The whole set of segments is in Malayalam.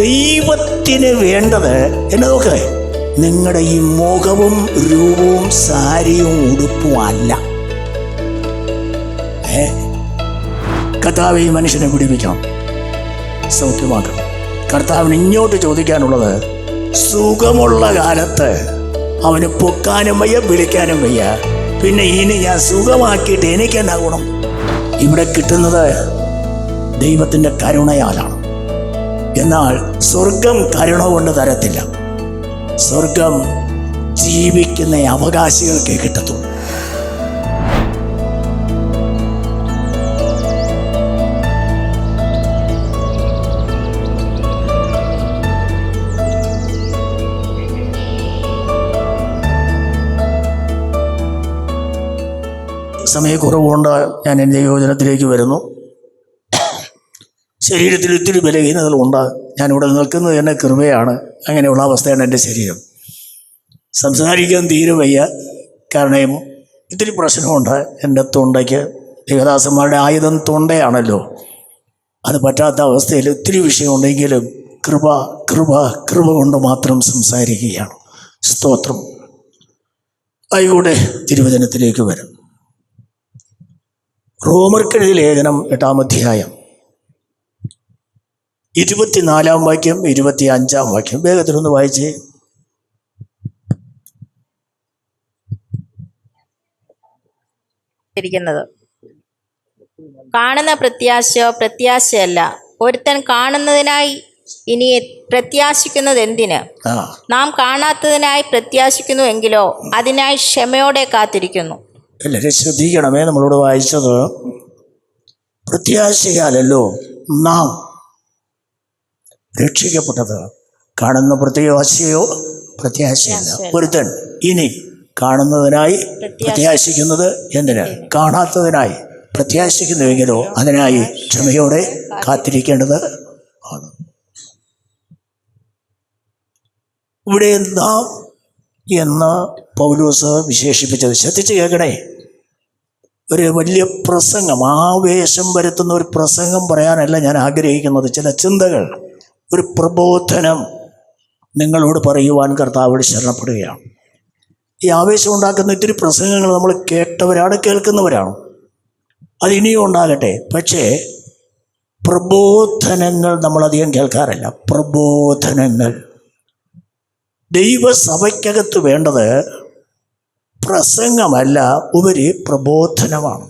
ദൈവത്തിന് വേണ്ടത് എന്നെ നോക്ക്, നിങ്ങളുടെ ഈ മുഖവും രൂപവും സാരിയും ഉടുപ്പും അല്ല. കർത്താവ് ഈ മനുഷ്യനെ പിടിപ്പിക്കണം, സൗഖ്യമാക്കണം. കർത്താവിന് ഇങ്ങോട്ട് ചോദിക്കാനുള്ളത്, സുഖമുള്ള കാലത്ത് അവന് പൊക്കാനും വയ്യ വിളിക്കാനും വയ്യ, പിന്നെ ഇനി ഞാൻ സുഖമാക്കിയിട്ട് എനിക്കെന്നാ ഗുണം? ഇവിടെ കിട്ടുന്നത് ദൈവത്തിൻ്റെ കരുണയാലാണ്. എന്നാൽ സ്വർഗം കരുണ കൊണ്ട് തരത്തില്ല. സ്വർഗം ജീവിക്കുന്ന അവകാശികൾക്കേ കിട്ടത്തുള്ളൂ. സമയക്കുറവുകൊണ്ട് ഞാൻ എൻ്റെ യോജനത്തിലേക്ക് വരുന്നു. ശരീരത്തിൽ ഒത്തിരി ബലഹീനതകളുണ്ട്. ഞാനിവിടെ നിൽക്കുന്നത് തന്നെ കൃപയാണ്. അങ്ങനെയുള്ള അവസ്ഥയാണ് എൻ്റെ ശരീരം. സംസാരിക്കാൻ തീരെ വയ്യ, കാരണം ഇത്തിരി പ്രശ്നമുണ്ട് എൻ്റെ തൊണ്ടയ്ക്ക്. ദേവദാസന്മാരുടെ ആയുധം തൊണ്ടയാണല്ലോ. അത് പറ്റാത്ത അവസ്ഥയിൽ ഒത്തിരി വിഷയമുണ്ടെങ്കിലും കൃപ കൃപ കൃപ കൊണ്ട് മാത്രം സംസാരിക്കുകയാണ്. സ്തോത്രം. ആയിക്കൂടെ തിരുവചനത്തിലേക്ക് വരും. റോമർക്കെഴുതിയ ലേഖനം 8-ാം അധ്യായം 24-ാം വാക്യം 25-ാം വാക്യം വേഗത്തിലൊന്ന് വായിച്ചേ. കാണുന്ന പ്രത്യാശയോ പ്രത്യാശയല്ല. ഒരുത്തൻ കാണുന്നതിനായി ഇനി പ്രത്യാശിക്കുന്നത് എന്തിന്? നാം കാണാത്തതിനായി പ്രത്യാശിക്കുന്നു എങ്കിലോ അതിനായി ക്ഷമയോടെ കാത്തിരിക്കുന്നു. എല്ലാവരും ശ്രദ്ധിക്കണമേ. നമ്മളോട് വായിച്ചത് പ്രത്യാശയാലല്ലോ നാം രക്ഷിക്കപ്പെട്ടത്. കാണുന്ന പ്രത്യാശയോ പ്രത്യാശയല്ല. ഒരുത്തൻ ഇനി കാണുന്നതിനായി പ്രത്യാശിക്കുന്നത് എന്തിന്? കാണാത്തതിനായി പ്രത്യാശിക്കുന്നുവെങ്കിലോ അതിനായി ക്ഷമയോടെ കാത്തിരിക്കേണ്ടത് ആണ്. ഇവിടെ നാം എന്ന് പൗലോസ് വിശേഷിപ്പിച്ചത് ശ്രദ്ധിച്ച് കേൾക്കണേ. ഒരു വലിയ പ്രസംഗം, ആവേശം വരുത്തുന്ന ഒരു പ്രസംഗം പറയാനല്ല ഞാൻ ആഗ്രഹിക്കുന്നത്. ചില ചിന്തകൾ, ഒരു പ്രബോധനം നിങ്ങളോട് പറയുവാൻ കർത്താവോട് ശരണപ്പെടുകയാണ്. ഈ ആവേശം ഉണ്ടാക്കുന്ന ഇത്തിരി പ്രസംഗങ്ങൾ നമ്മൾ കേട്ടവരാണ്, കേൾക്കുന്നവരാണ്. അതിനിയും ഉണ്ടാകട്ടെ. പക്ഷേ പ്രബോധനങ്ങൾ നമ്മളധികം കേൾക്കാറില്ല. പ്രബോധനങ്ങൾ ദൈവസഭയ്ക്കകത്ത് വേണ്ടത് പ്രസംഗമല്ല, ഉപരി പ്രബോധനമാണ്.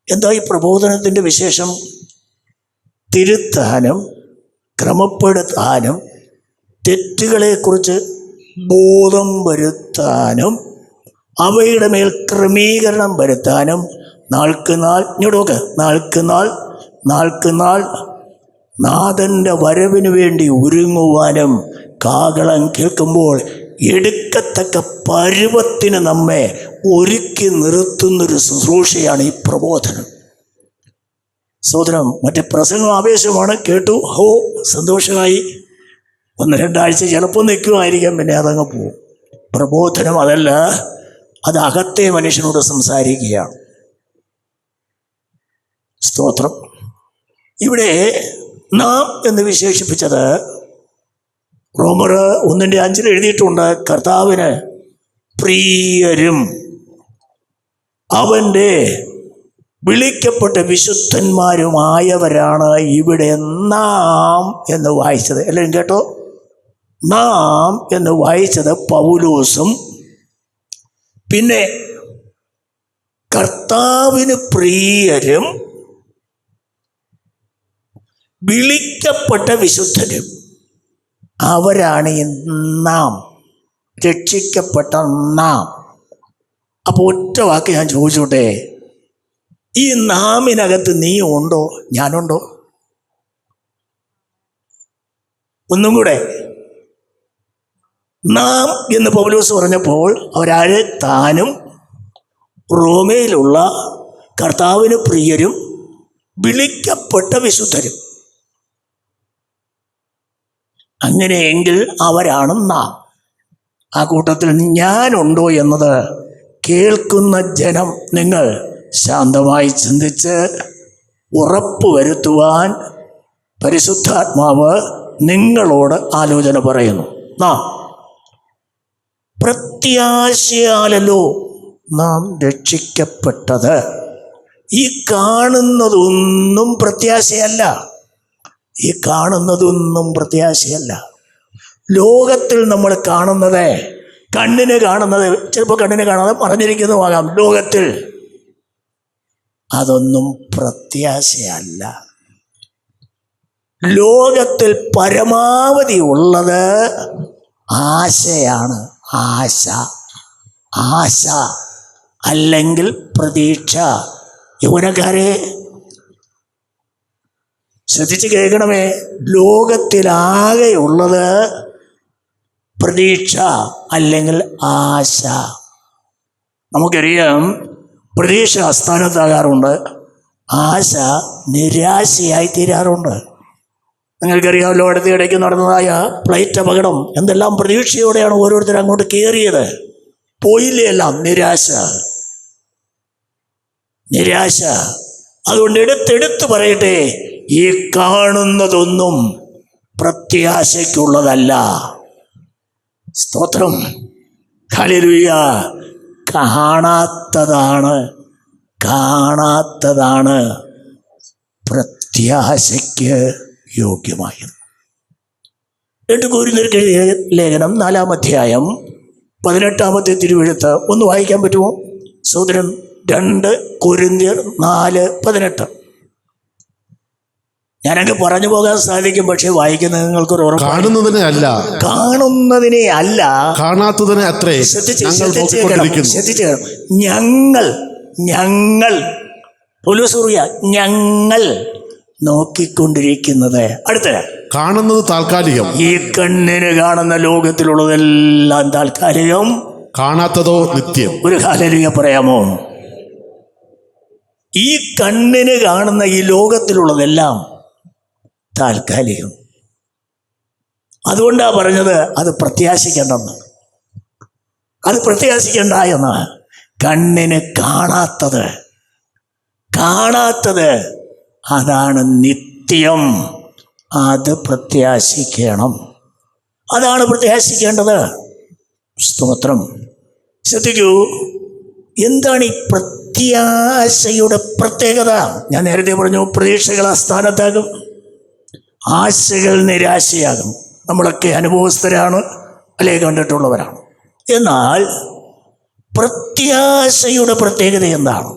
എന്താ ഈ പ്രബോധനത്തിൻ്റെ വിശേഷം? തിരുത്താനും ക്രമപ്പെടുത്താനും തെറ്റുകളെക്കുറിച്ച് ബോധം വരുത്താനും അവയുടെ മേൽ ക്രമീകരണം വരുത്താനും നാൾക്ക് നാൾ നാഥൻ്റെ വരവിന് വേണ്ടി ഒരുങ്ങുവാനും കാഹളം കേൾക്കുമ്പോൾ എടുക്കത്തക്ക പരുവത്തിന് നമ്മെ ഒരുക്കി നിർത്തുന്നൊരു ശുശ്രൂഷയാണ് ഈ പ്രബോധനം. സഹോദരം, മറ്റേ പ്രസംഗം ആവേശമാണ്, കേട്ടു, ഹോ സന്തോഷമായി, 1-2 ആഴ്ച ചിലപ്പോൾ നിൽക്കുമായിരിക്കാം, പിന്നെ അതങ്ങ് പോവും. പ്രബോധനം അതല്ല, അത് അകത്തെ മനുഷ്യനോട് സംസാരിക്കുകയാണ്. സ്തോത്രം. ഇവിടെ നാം എന്ന് വിശേഷിപ്പിച്ചത് റോമർ 1:5 എഴുതിയിട്ടുണ്ട്. കർത്താവിന് പ്രിയരും അവൻ്റെ വിളിക്കപ്പെട്ട വിശുദ്ധന്മാരുമായവരാണ് ഇവിടെ നാം എന്ന് വായിച്ചത്. എല്ലാവരും കേട്ടോ? നാം എന്ന് വായിച്ചത് പൗലോസും, പിന്നെ കർത്താവിന് പ്രിയരും വിളിക്കപ്പെട്ട വിശുദ്ധരും, അവരാണ് ഈ നാം, രക്ഷിക്കപ്പെട്ട നാം. അപ്പോൾ ഒറ്റ വാക്ക് ഞാൻ ചോദിച്ചോട്ടെ, ഈ നാമിനകത്ത് നീ ഉണ്ടോ? ഞാനുണ്ടോ? ഒന്നും കൂടെ. നാം എന്ന് പൗലോസ് പറഞ്ഞപ്പോൾ അവരാര്? താനും റോമയിലുള്ള കർത്താവിന് പ്രിയരും വിളിക്കപ്പെട്ട വിശുദ്ധരും. അങ്ങനെയെങ്കിൽ അവരാണ് നാം. ആ കൂട്ടത്തിൽ ഞാനുണ്ടോ എന്നത് കേൾക്കുന്ന ജനം നിങ്ങൾ ശാന്തമായി ചിന്തിച്ച് ഉറപ്പ് വരുത്തുവാൻ പരിശുദ്ധാത്മാവ് നിങ്ങളോട് ആലോചന പറയുന്നു. നാം പ്രത്യാശയാലല്ലോ നാം രക്ഷിക്കപ്പെട്ടത്. ഈ കാണുന്നതൊന്നും പ്രത്യാശയല്ല. ഈ കാണുന്നതൊന്നും പ്രത്യാശയല്ല. ലോകത്തിൽ നമ്മൾ കാണുന്നത്, കണ്ണിന് കാണുന്നത്, ചിലപ്പോൾ കണ്ണിന് കാണാതെ മറഞ്ഞിരിക്കുന്നതുമാകാം ലോകത്തിൽ, അതൊന്നും പ്രത്യാശയല്ല. ലോകത്തിൽ പരമാവധി ഉള്ളത് ആശയാണ്. ആശ അല്ലെങ്കിൽ പ്രതീക്ഷ. യൗവനക്കാരെ ശ്രദ്ധിച്ച് കേൾക്കണമേ. ലോകത്തിലാകെയുള്ളത് പ്രതീക്ഷ അല്ലെങ്കിൽ ആശ. നമുക്കറിയാം, പ്രതീക്ഷ അസ്ഥാനത്താകാറുണ്ട്, ആശ നിരാശയായി തീരാറുണ്ട്. നിങ്ങൾക്കറിയാമല്ലോ, അടുത്ത ഇടയ്ക്ക് നടന്നതായ ഫ്ലൈറ്റ് അപകടം. എന്തെല്ലാം പ്രതീക്ഷയോടെയാണ് ഓരോരുത്തരും അങ്ങോട്ട് കയറിയത്. പോയില്ലേ എല്ലാം. നിരാശ. അതുകൊണ്ട് എടുത്തെടുത്ത് പറയട്ടെ, ഈ കാണുന്നതൊന്നും പ്രത്യാശയ്ക്കുള്ളതല്ല. സ്തോത്രം, ഹല്ലേലൂയ. കാണാത്തതാണ് പ്രത്യാശയ്ക്ക് യോഗ്യമായത്. 2 കൊരിന്ത്യർക്ക് എഴുതിയ ലേഖനം 4-ാം അധ്യായം 18-ാമത്തെ തിരുവെഴുത്ത് ഒന്ന് വായിക്കാൻ പറ്റുമോ? സഹോദരൻ, 2 കൊരിന്ത്യർ 4:18. ഞാനങ്ങ് പറഞ്ഞു പോകാൻ സാധിക്കും, പക്ഷെ വായിക്കുന്നത് നിങ്ങൾക്കൊരു ഉറപ്പ്. കാണുന്നതിനെ അല്ല കാണാത്തതിനെ അത്രേ ശ്രദ്ധിച്ച് ഞങ്ങൾ നോക്കിക്കൊണ്ടിരിക്കുന്നത്. അടുത്ത കാണുന്നത് താൽക്കാലികം. ഈ കണ്ണിന് കാണുന്ന ലോകത്തിലുള്ളതെല്ലാം താൽക്കാലികം, കാണാത്തതോ നിത്യം. ഒരു ഹല്ലേലൂയ പറയാമോ? ഈ കണ്ണിന് കാണുന്ന ഈ ലോകത്തിലുള്ളതെല്ലാം താൽക്കാലികം. അതുകൊണ്ടാണ് പറഞ്ഞത് അത് പ്രത്യാശിക്കേണ്ടെന്ന്. എന്ന്. കണ്ണിന് കാണാത്തത് അതാണ് നിത്യം. അത് പ്രത്യാശിക്കണം. അതാണ് പ്രത്യാശിക്കേണ്ടത്. സ്തോത്രം. ശ്രദ്ധിക്കൂ, എന്താണ് ഈ പ്രത്യാശയുടെ പ്രത്യേകത? ഞാൻ നേരത്തെ പറഞ്ഞു, പ്രതീക്ഷകൾ അസ്ഥാനത്താകും, ആശകൾ നിരാശയാകും. നമ്മളൊക്കെ അനുഭവസ്ഥരാണ്, അല്ലേ, കണ്ടിട്ടുള്ളവരാണ്. എന്നാൽ പ്രത്യാശയുടെ പ്രത്യേകത എന്താണ്?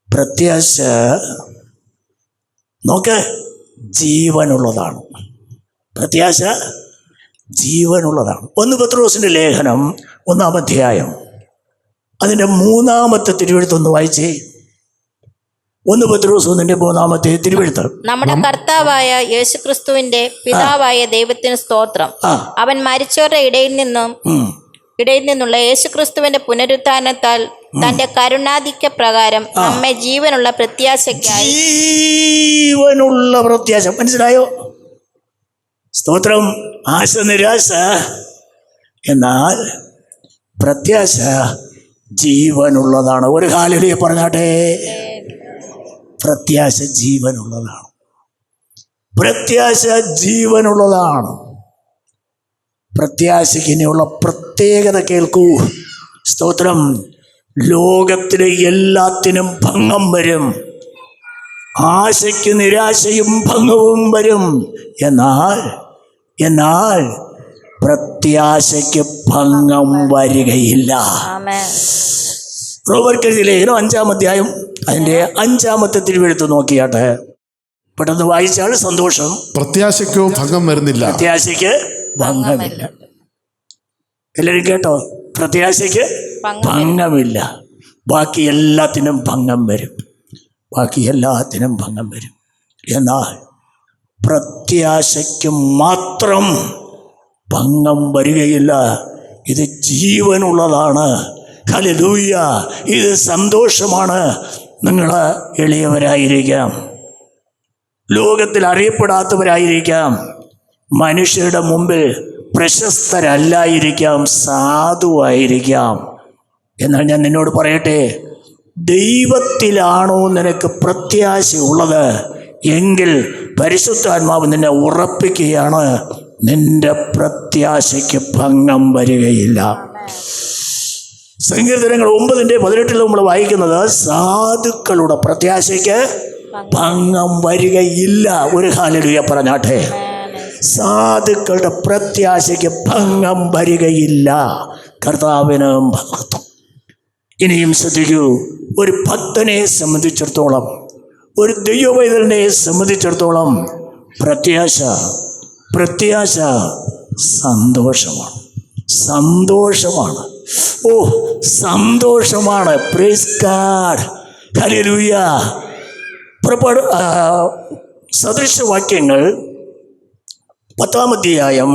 പ്രത്യാശ നോക്ക്, ജീവനുള്ളതാണ്. പ്രത്യാശ ജീവനുള്ളതാണ്. 1 പത്രോസിന്റെ ലേഖനം 1-ാം അധ്യായം അതിൻ്റെ 3-ാമത്തെ തിരുവെഴുത്തൊന്ന് വായിച്ചേ. 1 പത്രോസ് 1-ാമത്തെ തിരുവെഴുത്ത്. നമ്മുടെ കർത്താവായ യേശുക്രിസ്തുവിന്റെ പിതാവായ ദൈവത്തിന് സ്തോത്രം. അവൻ മരിച്ചവരുടെ ഇടയിൽ നിന്നുള്ള യേശുക്രിസ്തുവിന്റെ പുനരുത്ഥാനത്താൽ തന്റെ കരുണാധിക്യ പ്രകാരം നമ്മെ ജീവനുള്ള പ്രത്യാശ. മനസ്സിലായോ? സ്തോത്രം. ആശ നിരാശ, എന്നാൽ പ്രത്യാശ ജീവനുള്ളതാണ്. ഒരു ഹല്ലേലൂയ പറഞ്ഞാട്ടെ. പ്രത്യാശ ജീവനുള്ളതാണ്. പ്രത്യാശയ്ക്ക് ഇനിയുള്ള പ്രത്യേകത കേൾക്കൂ. സ്തോത്രം. ലോകത്തിലെ എല്ലാത്തിനും ഭംഗം വരും, ആശയ്ക്ക് നിരാശയും ഭംഗവും വരും. എന്നാൽ പ്രത്യാശയ്ക്ക് ഭംഗം വരികയില്ല. റോമർക്കെഴുതിയ ലേഖനം 5-ാം അധ്യായം അതിൻ്റെ 5-ാമത്തെ തിരുവെഴുത്ത് നോക്കിയാട്ടെ. പെട്ടെന്ന് വായിച്ചാൽ സന്തോഷം. പ്രത്യാശയ്ക്കോ ഭംഗം വരുന്നില്ല. പ്രത്യാശയ്ക്ക് ഭംഗമില്ല. എല്ലാവരും കേട്ടോ? പ്രത്യാശയ്ക്ക് ഭംഗമില്ല. ബാക്കി എല്ലാത്തിനും ഭംഗം വരും. എന്നാൽ പ്രത്യാശയ്ക്ക് മാത്രം ഭംഗം വരികയില്ല. ഇത് ജീവനുള്ളതാണ്. ഹല്ലേലൂയ. ഇത് സന്തോഷമാണ്. നിങ്ങൾ എളിയവരായിരിക്കാം, ലോകത്തിൽ അറിയപ്പെടാത്തവരായിരിക്കാം, മനുഷ്യരുടെ മുമ്പിൽ പ്രശസ്തരല്ലായിരിക്കാം, സാധുവായിരിക്കാം. എന്നാൽ ഞാൻ നിന്നോട് പറയട്ടെ, ദൈവത്തിലാണോ നിനക്ക് പ്രത്യാശയുള്ളത് എങ്കിൽ പരിശുദ്ധാത്മാവ് നിന്നെ ഉറപ്പിക്കുകയാണ്, നിന്റെ പ്രത്യാശയ്ക്ക് ഭംഗം വരികയില്ല. സങ്കീർത്തനങ്ങൾ 9:18 നമ്മൾ വായിക്കുന്നത്, സാധുക്കളുടെ പ്രത്യാശയ്ക്ക് ഭംഗം വരികയില്ല. ഒരു ഹല്ലേലൂയ പറഞ്ഞാട്ടെ. സാധുക്കളുടെ പ്രത്യാശയ്ക്ക് ഭംഗം വരികയില്ല. കർത്താവിന് മഹത്വം. ഇനിയും ശ്രദ്ധിക്കൂ, ഒരു ഭക്തനെ സംബന്ധിച്ചിടത്തോളം, ഒരു ദൈവവൈതലിനെ സംബന്ധിച്ചിടത്തോളം പ്രത്യാശ സന്തോഷമാണ്. സന്തോഷമാണ്. ഓ, സന്തോഷമാണ്. Praise God. ഹല്ലേലൂയ. പുറപ്പാട് സദൃശവാക്യങ്ങൾ 10-ാം അധ്യായം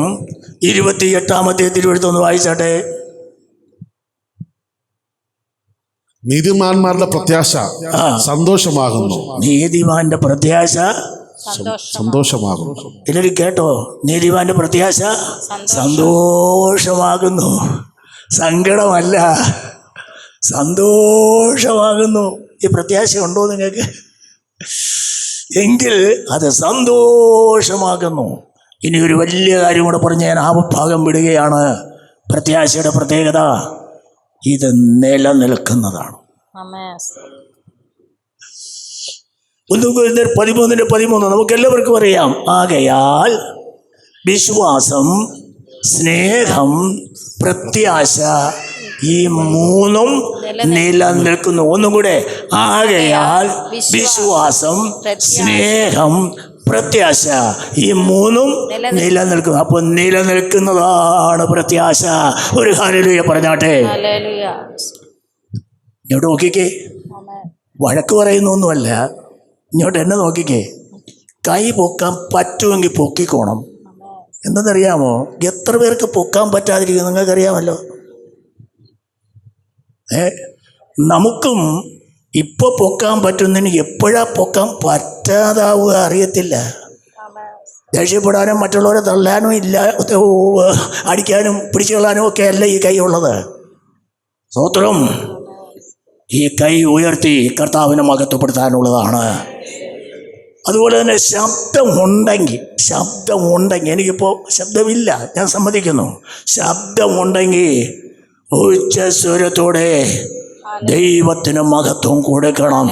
28-ാമത്തെ തിരുവെഴുത്തൊന്ന് വായിച്ചാട്ടെ. നീതിമാന്മാരുടെ പ്രത്യാശ സന്തോഷമാകുന്നു. നീതിമാന്റെ പ്രത്യാശ സന്തോഷമാകുന്നു. എല്ലാവരും കേട്ടോ? നീതിമാന്റെ പ്രത്യാശ സന്തോഷമാകുന്നു. സങ്കടമല്ല, സന്തോഷമാകുന്നു. ഈ പ്രത്യാശ ഉണ്ടോ നിങ്ങൾക്ക്? എങ്കിൽ അത് സന്തോഷമാകുന്നു. ഇനി ഒരു വലിയ കാര്യം കൂടെ പറഞ്ഞ് ഞാൻ ഭാഗം വിടുകയാണ്. പ്രത്യാശയുടെ പ്രത്യേകത, ഇത് നിലനിൽക്കുന്നതാണ്. 1 കൊരിന്ത്യർ 13:13 നമുക്കെല്ലാവർക്കും അറിയാം. ആകയാൽ വിശ്വാസം, സ്നേഹം, പ്രത്യാശ, ഈ മൂന്നും നിലനിൽക്കുന്നു. ഒന്നും കൂടെ, ആകയാൽ വിശ്വാസം, സ്നേഹം, പ്രത്യാശ, ഈ മൂന്നും നിലനിൽക്കുന്നു. അപ്പൊ നിലനിൽക്കുന്നതാണ് പ്രത്യാശ. ഒരു ഹല്ലേലൂയ പറഞ്ഞാട്ടെ. ഇങ്ങോട്ട് നോക്കിക്കേ, വഴക്ക് പറയുന്നൊന്നുമല്ല. ഇങ്ങോട്ട് എന്നെ നോക്കിക്കേ. കൈ പൊക്കാൻ പറ്റുമെങ്കിൽ പൊക്കിക്കോണം. എന്തെന്നറിയാമോ? എത്ര പേർക്ക് പൊക്കാൻ പറ്റാതിരിക്കും നിങ്ങൾക്കറിയാമല്ലോ. നമുക്കും ഇപ്പോൾ പൊക്കാൻ പറ്റുന്നതിന് എപ്പോഴാ പൊക്കാൻ പറ്റാതാവുക അറിയത്തില്ല. ദേഷ്യപ്പെടാനും മറ്റുള്ളവരെ തള്ളാനും ഇല്ല, അടിക്കാനും പിടിച്ചു കൊള്ളാനും ഒക്കെ അല്ല ഈ കൈ ഉള്ളത്. സ്തോത്രം. ഈ കൈ ഉയർത്തി കർത്താവിനെ മഹത്വപ്പെടുത്താനുള്ളതാണ്. അതുപോലെ തന്നെ ശബ്ദമുണ്ടെങ്കിൽ എനിക്കിപ്പോൾ ശബ്ദമില്ല, ഞാൻ സമ്മതിക്കുന്നു. ശബ്ദമുണ്ടെങ്കിൽ ഉച്ചസ്വരത്തോടെ ദൈവത്തിന് മഹത്വം കൊടുക്കണം.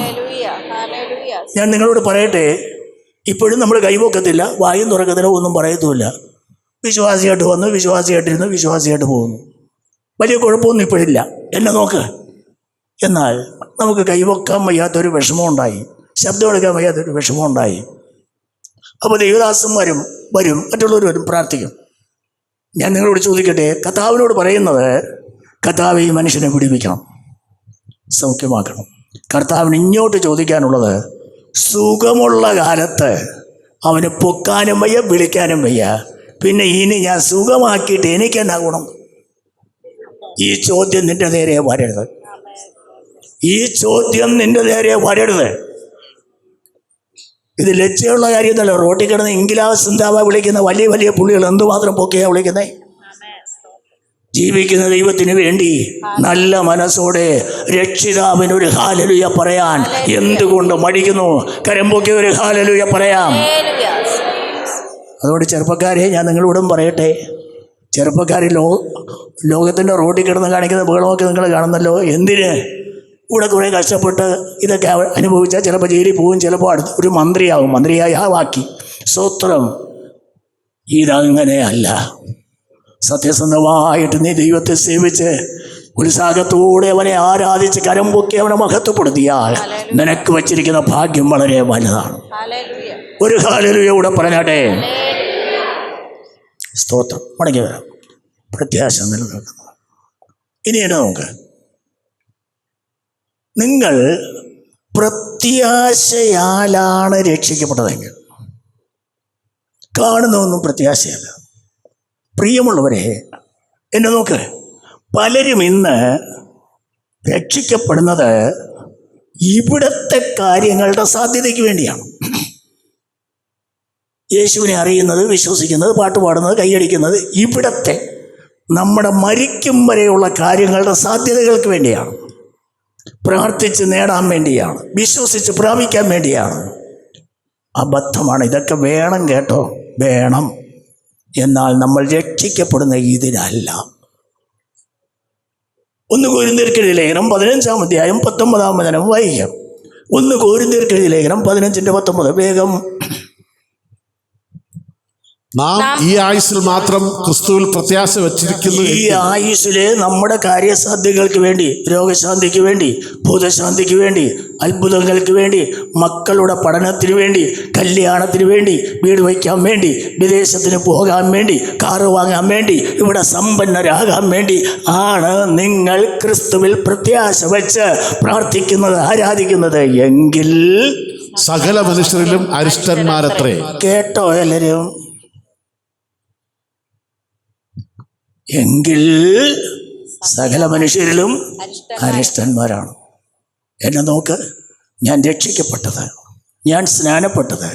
ഞാൻ നിങ്ങളോട് പറയട്ടെ, ഇപ്പോഴും നമ്മൾ കൈവക്കത്തില്ല, വായും തുറക്കത്തില്ല, ഒന്നും പറയത്തുമില്ല. വിശ്വാസിയായിട്ട് വന്നു, വിശ്വാസിയായിട്ടിരുന്നു, വിശ്വാസിയായിട്ട് പോകുന്നു. വലിയ കുഴപ്പമൊന്നും ഇപ്പോഴില്ല. എന്നെ നോക്ക്. എന്നാൽ നമുക്ക് കൈവക്കാൻ വയ്യാത്തൊരു വിഷമമുണ്ടായി, ശബ്ദം എടുക്കാൻ വയ്യാത്തൊരു വിഷമമുണ്ടായി. അപ്പോൾ ദൈവദാസന്മാരും വരും, മറ്റുള്ളവർ വരും, പ്രാർത്ഥിക്കും. ഞാൻ നിങ്ങളോട് ചോദിക്കട്ടെ, കർത്താവിനോട് പറയുന്നത്, കർത്താവ് ഈ മനുഷ്യനെ പിടിപ്പിക്കണം, സൗഖ്യമാക്കണം. കർത്താവിന് ഇങ്ങോട്ട് ചോദിക്കാനുള്ളത്, സുഖമുള്ള കാലത്ത് അവന് പൊക്കാനും വയ്യ, വിളിക്കാനും വയ്യ, പിന്നെ ഇനി ഞാൻ സുഖമാക്കിയിട്ട് എനിക്കെന്നാ ഗുണം? ഈ ചോദ്യം നിന്റെ നേരെ വരരുത്. ഈ ചോദ്യം നിന്റെ നേരെ വരരുത്. ഇത് ലജ്ജയുള്ള കാര്യമല്ല. റോട്ടിൽ കിടന്ന് ഇംഗ്ലാസ് എന്താവാ വിളിക്കുന്ന വലിയ വലിയ പുള്ളികൾ എന്തുമാത്രം പൊക്കിയാ വിളിക്കുന്നേ? ജീവിക്കുന്ന ദൈവത്തിന് വേണ്ടി നല്ല മനസ്സോടെ രക്ഷിതാവിനൊരു ഹല്ലേലൂയ പറയാൻ എന്തുകൊണ്ട് മടിക്കുന്നു? കരം പൊക്കി ഒരു ഹല്ലേലൂയ പറയാം. അതുകൊണ്ട് ചെറുപ്പക്കാരെ, ഞാൻ നിങ്ങളോടും പറയട്ടെ, ചെറുപ്പക്കാർ ലോകത്തിൻ്റെ റോഡിൽ കിടന്ന് കാണിക്കുന്ന ബഹളമൊക്കെ നിങ്ങൾ കാണുന്നല്ലോ. എന്തിന്? ഇവിടെ കുറേ കഷ്ടപ്പെട്ട് ഇതൊക്കെ അനുഭവിച്ചാൽ ചിലപ്പോൾ ജയിലിൽ പോവും, ചിലപ്പോൾ അടുത്ത് ഒരു മന്ത്രിയാവും, മന്ത്രിയായി ആ വാക്കി. സ്തോത്രം. ഇതങ്ങനെയല്ല. സത്യസന്ധമായിട്ട് നീ ദൈവത്തെ സേവിച്ച് ഉത്സാഹത്തോടെ അവനെ ആരാധിച്ച് കരം പൊക്കി അവനെ മഹത്വപ്പെടുത്തിയാൽ നിനക്ക് വച്ചിരിക്കുന്ന ഭാഗ്യം വളരെ വലുതാണ്. ഒരു ഹല്ലേലൂയ കൂടെ പറഞ്ഞാട്ടെ. സ്തോത്രം. മടങ്ങി വരാം. പ്രത്യാശ നിലനിൽക്കുന്നത്. ഇനിയാണ് നമുക്ക്, നിങ്ങൾ പ്രത്യാശയാലാണ് രക്ഷിക്കപ്പെട്ടതെങ്കിൽ, കാണുന്നതൊന്നും പ്രത്യാശയല്ല. പ്രിയമുള്ളവരെ, എന്നെ നോക്ക്. പലരും ഇന്ന് രക്ഷിക്കപ്പെടുന്നത് ഇവിടുത്തെ കാര്യങ്ങളുടെ സാധ്യതയ്ക്ക് വേണ്ടിയാണ്. യേശുവിനെ അറിയുന്നത്, വിശ്വസിക്കുന്നത്, പാട്ടുപാടുന്നത്, കൈയടിക്കുന്നത് ഇവിടത്തെ നമ്മുടെ മരിക്കും വരെയുള്ള കാര്യങ്ങളുടെ സാധ്യതകൾക്ക് വേണ്ടിയാണ്. പ്രാർത്ഥിച്ച് നേടാൻ വേണ്ടിയാണ്, വിശ്വസിച്ച് പ്രാപിക്കാൻ വേണ്ടിയാണ്. അബദ്ധമാണ്. ഇതൊക്കെ വേണം കേട്ടോ, വേണം. എന്നാൽ നമ്മൾ രക്ഷിക്കപ്പെടുന്ന ഇതിനല്ല. 1 കൊരിന്ത്യർക്കെഴുതിയ ലേഖനം 15-ാം അധ്യായം 19-ാം വചനം വായിക്കാം. 1 കൊരിന്ത്യർക്കെഴുതിയ ലേഖനം 15-19. വേഗം. നാം ഈ ആയുസ്സിൽ മാത്രം ക്രിസ്തുവിൽ പ്രത്യാശ വച്ചിരിക്കുന്നു. ഈ ആയുസ്സിലെ നമ്മുടെ കാര്യസാധ്യങ്ങൾക്ക് വേണ്ടി, രോഗശാന്തിക്ക് വേണ്ടി, ഭൂതശാന്തിക്ക് വേണ്ടി, അത്ഭുതങ്ങൾക്ക് വേണ്ടി, മക്കളുടെ പഠനത്തിന് വേണ്ടി, കല്യാണത്തിന് വേണ്ടി, വീട് വയ്ക്കാൻ വേണ്ടി, വിദേശത്തിന് പോകാൻ വേണ്ടി, കാറ് വാങ്ങാൻ വേണ്ടി, ഇവിടെ സമ്പന്നരാകാൻ വേണ്ടി ആണ് നിങ്ങൾ ക്രിസ്തുവിൽ പ്രത്യാശ വെച്ച് പ്രാർത്ഥിക്കുന്നത്, ആരാധിക്കുന്നത് എങ്കിൽ സകല മനുഷ്യരിലും അരിഷ്ടന്മാരത്രേ. കേട്ടോ എല്ലാവരും? എങ്കിൽ സകല മനുഷ്യരിലും അരിഷ്ടന്മാരാണ്. എന്നെ നോക്ക്, ഞാൻ രക്ഷിക്കപ്പെട്ടത്, ഞാൻ സ്നാനപ്പെട്ടത്,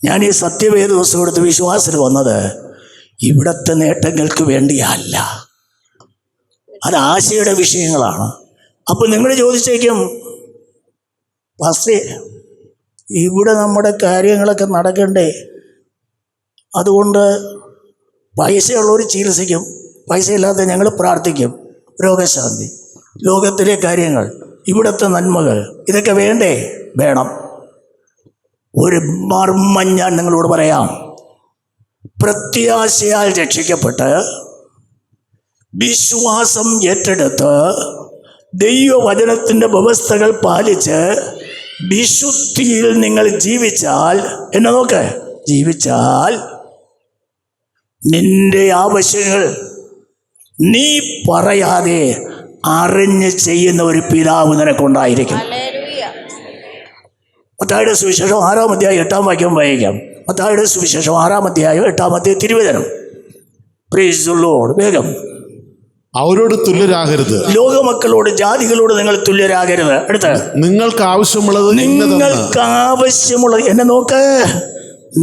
ഞാൻ ഈ സത്യവേദോസം കൊടുത്ത് വിശ്വാസത്തിൽ വന്നത് ഇവിടുത്തെ നേട്ടങ്ങൾക്ക് വേണ്ടിയല്ല. അത് ആശയുടെ വിഷയങ്ങളാണ്. അപ്പോൾ നിങ്ങൾ ചോദിച്ചേക്കും, പാസ്റ്റേ ഇവിടെ നമ്മുടെ കാര്യങ്ങളൊക്കെ നടക്കണ്ടേ, അതുകൊണ്ട് പൈസയുള്ളവർ ചികിത്സിക്കും, പൈസയില്ലാതെ ഞങ്ങൾ പ്രാർത്ഥിക്കും, രോഗശാന്തി, ലോകത്തിലെ കാര്യങ്ങൾ, ഇവിടുത്തെ നന്മകൾ, ഇതൊക്കെ വേണ്ടേ? വേണം. ഒരു മർമ്മം ഞാൻ നിങ്ങളോട് പറയാം. പ്രത്യാശയാൽ രക്ഷിക്കപ്പെട്ട് വിശ്വാസം ഏറ്റെടുത്ത് ദൈവവചനത്തിൻ്റെ വ്യവസ്ഥകൾ പാലിച്ച് വിശുദ്ധിയിൽ നിങ്ങൾ ജീവിച്ചാൽ, എന്നെ നോക്ക്, ജീവിച്ചാൽ നിന്റെ ആവശ്യങ്ങൾ നീ പറയാതെ അറിഞ്ഞ് ചെയ്യുന്ന ഒരു പിതാവ് നിനക്കുണ്ടായിരിക്കും. മത്തായിയുടെ സുവിശേഷം 6-ാം അധ്യായം 8-ാം വാക്യം വായിക്കാം. മത്തായിയുടെ സുവിശേഷം 6-ാം അധ്യായം 8-ാമത്തെ തിരുവചനം. Price the Lord. വേഗം. അവരോട് തുല്യരാകരുത്, ലോകമക്കളോട്, ജാതികളോട് നിങ്ങൾ തുല്യരാകരുത്. അടുത്ത്, നിങ്ങൾക്ക് ആവശ്യമുള്ളത്, എന്നെ നോക്ക്,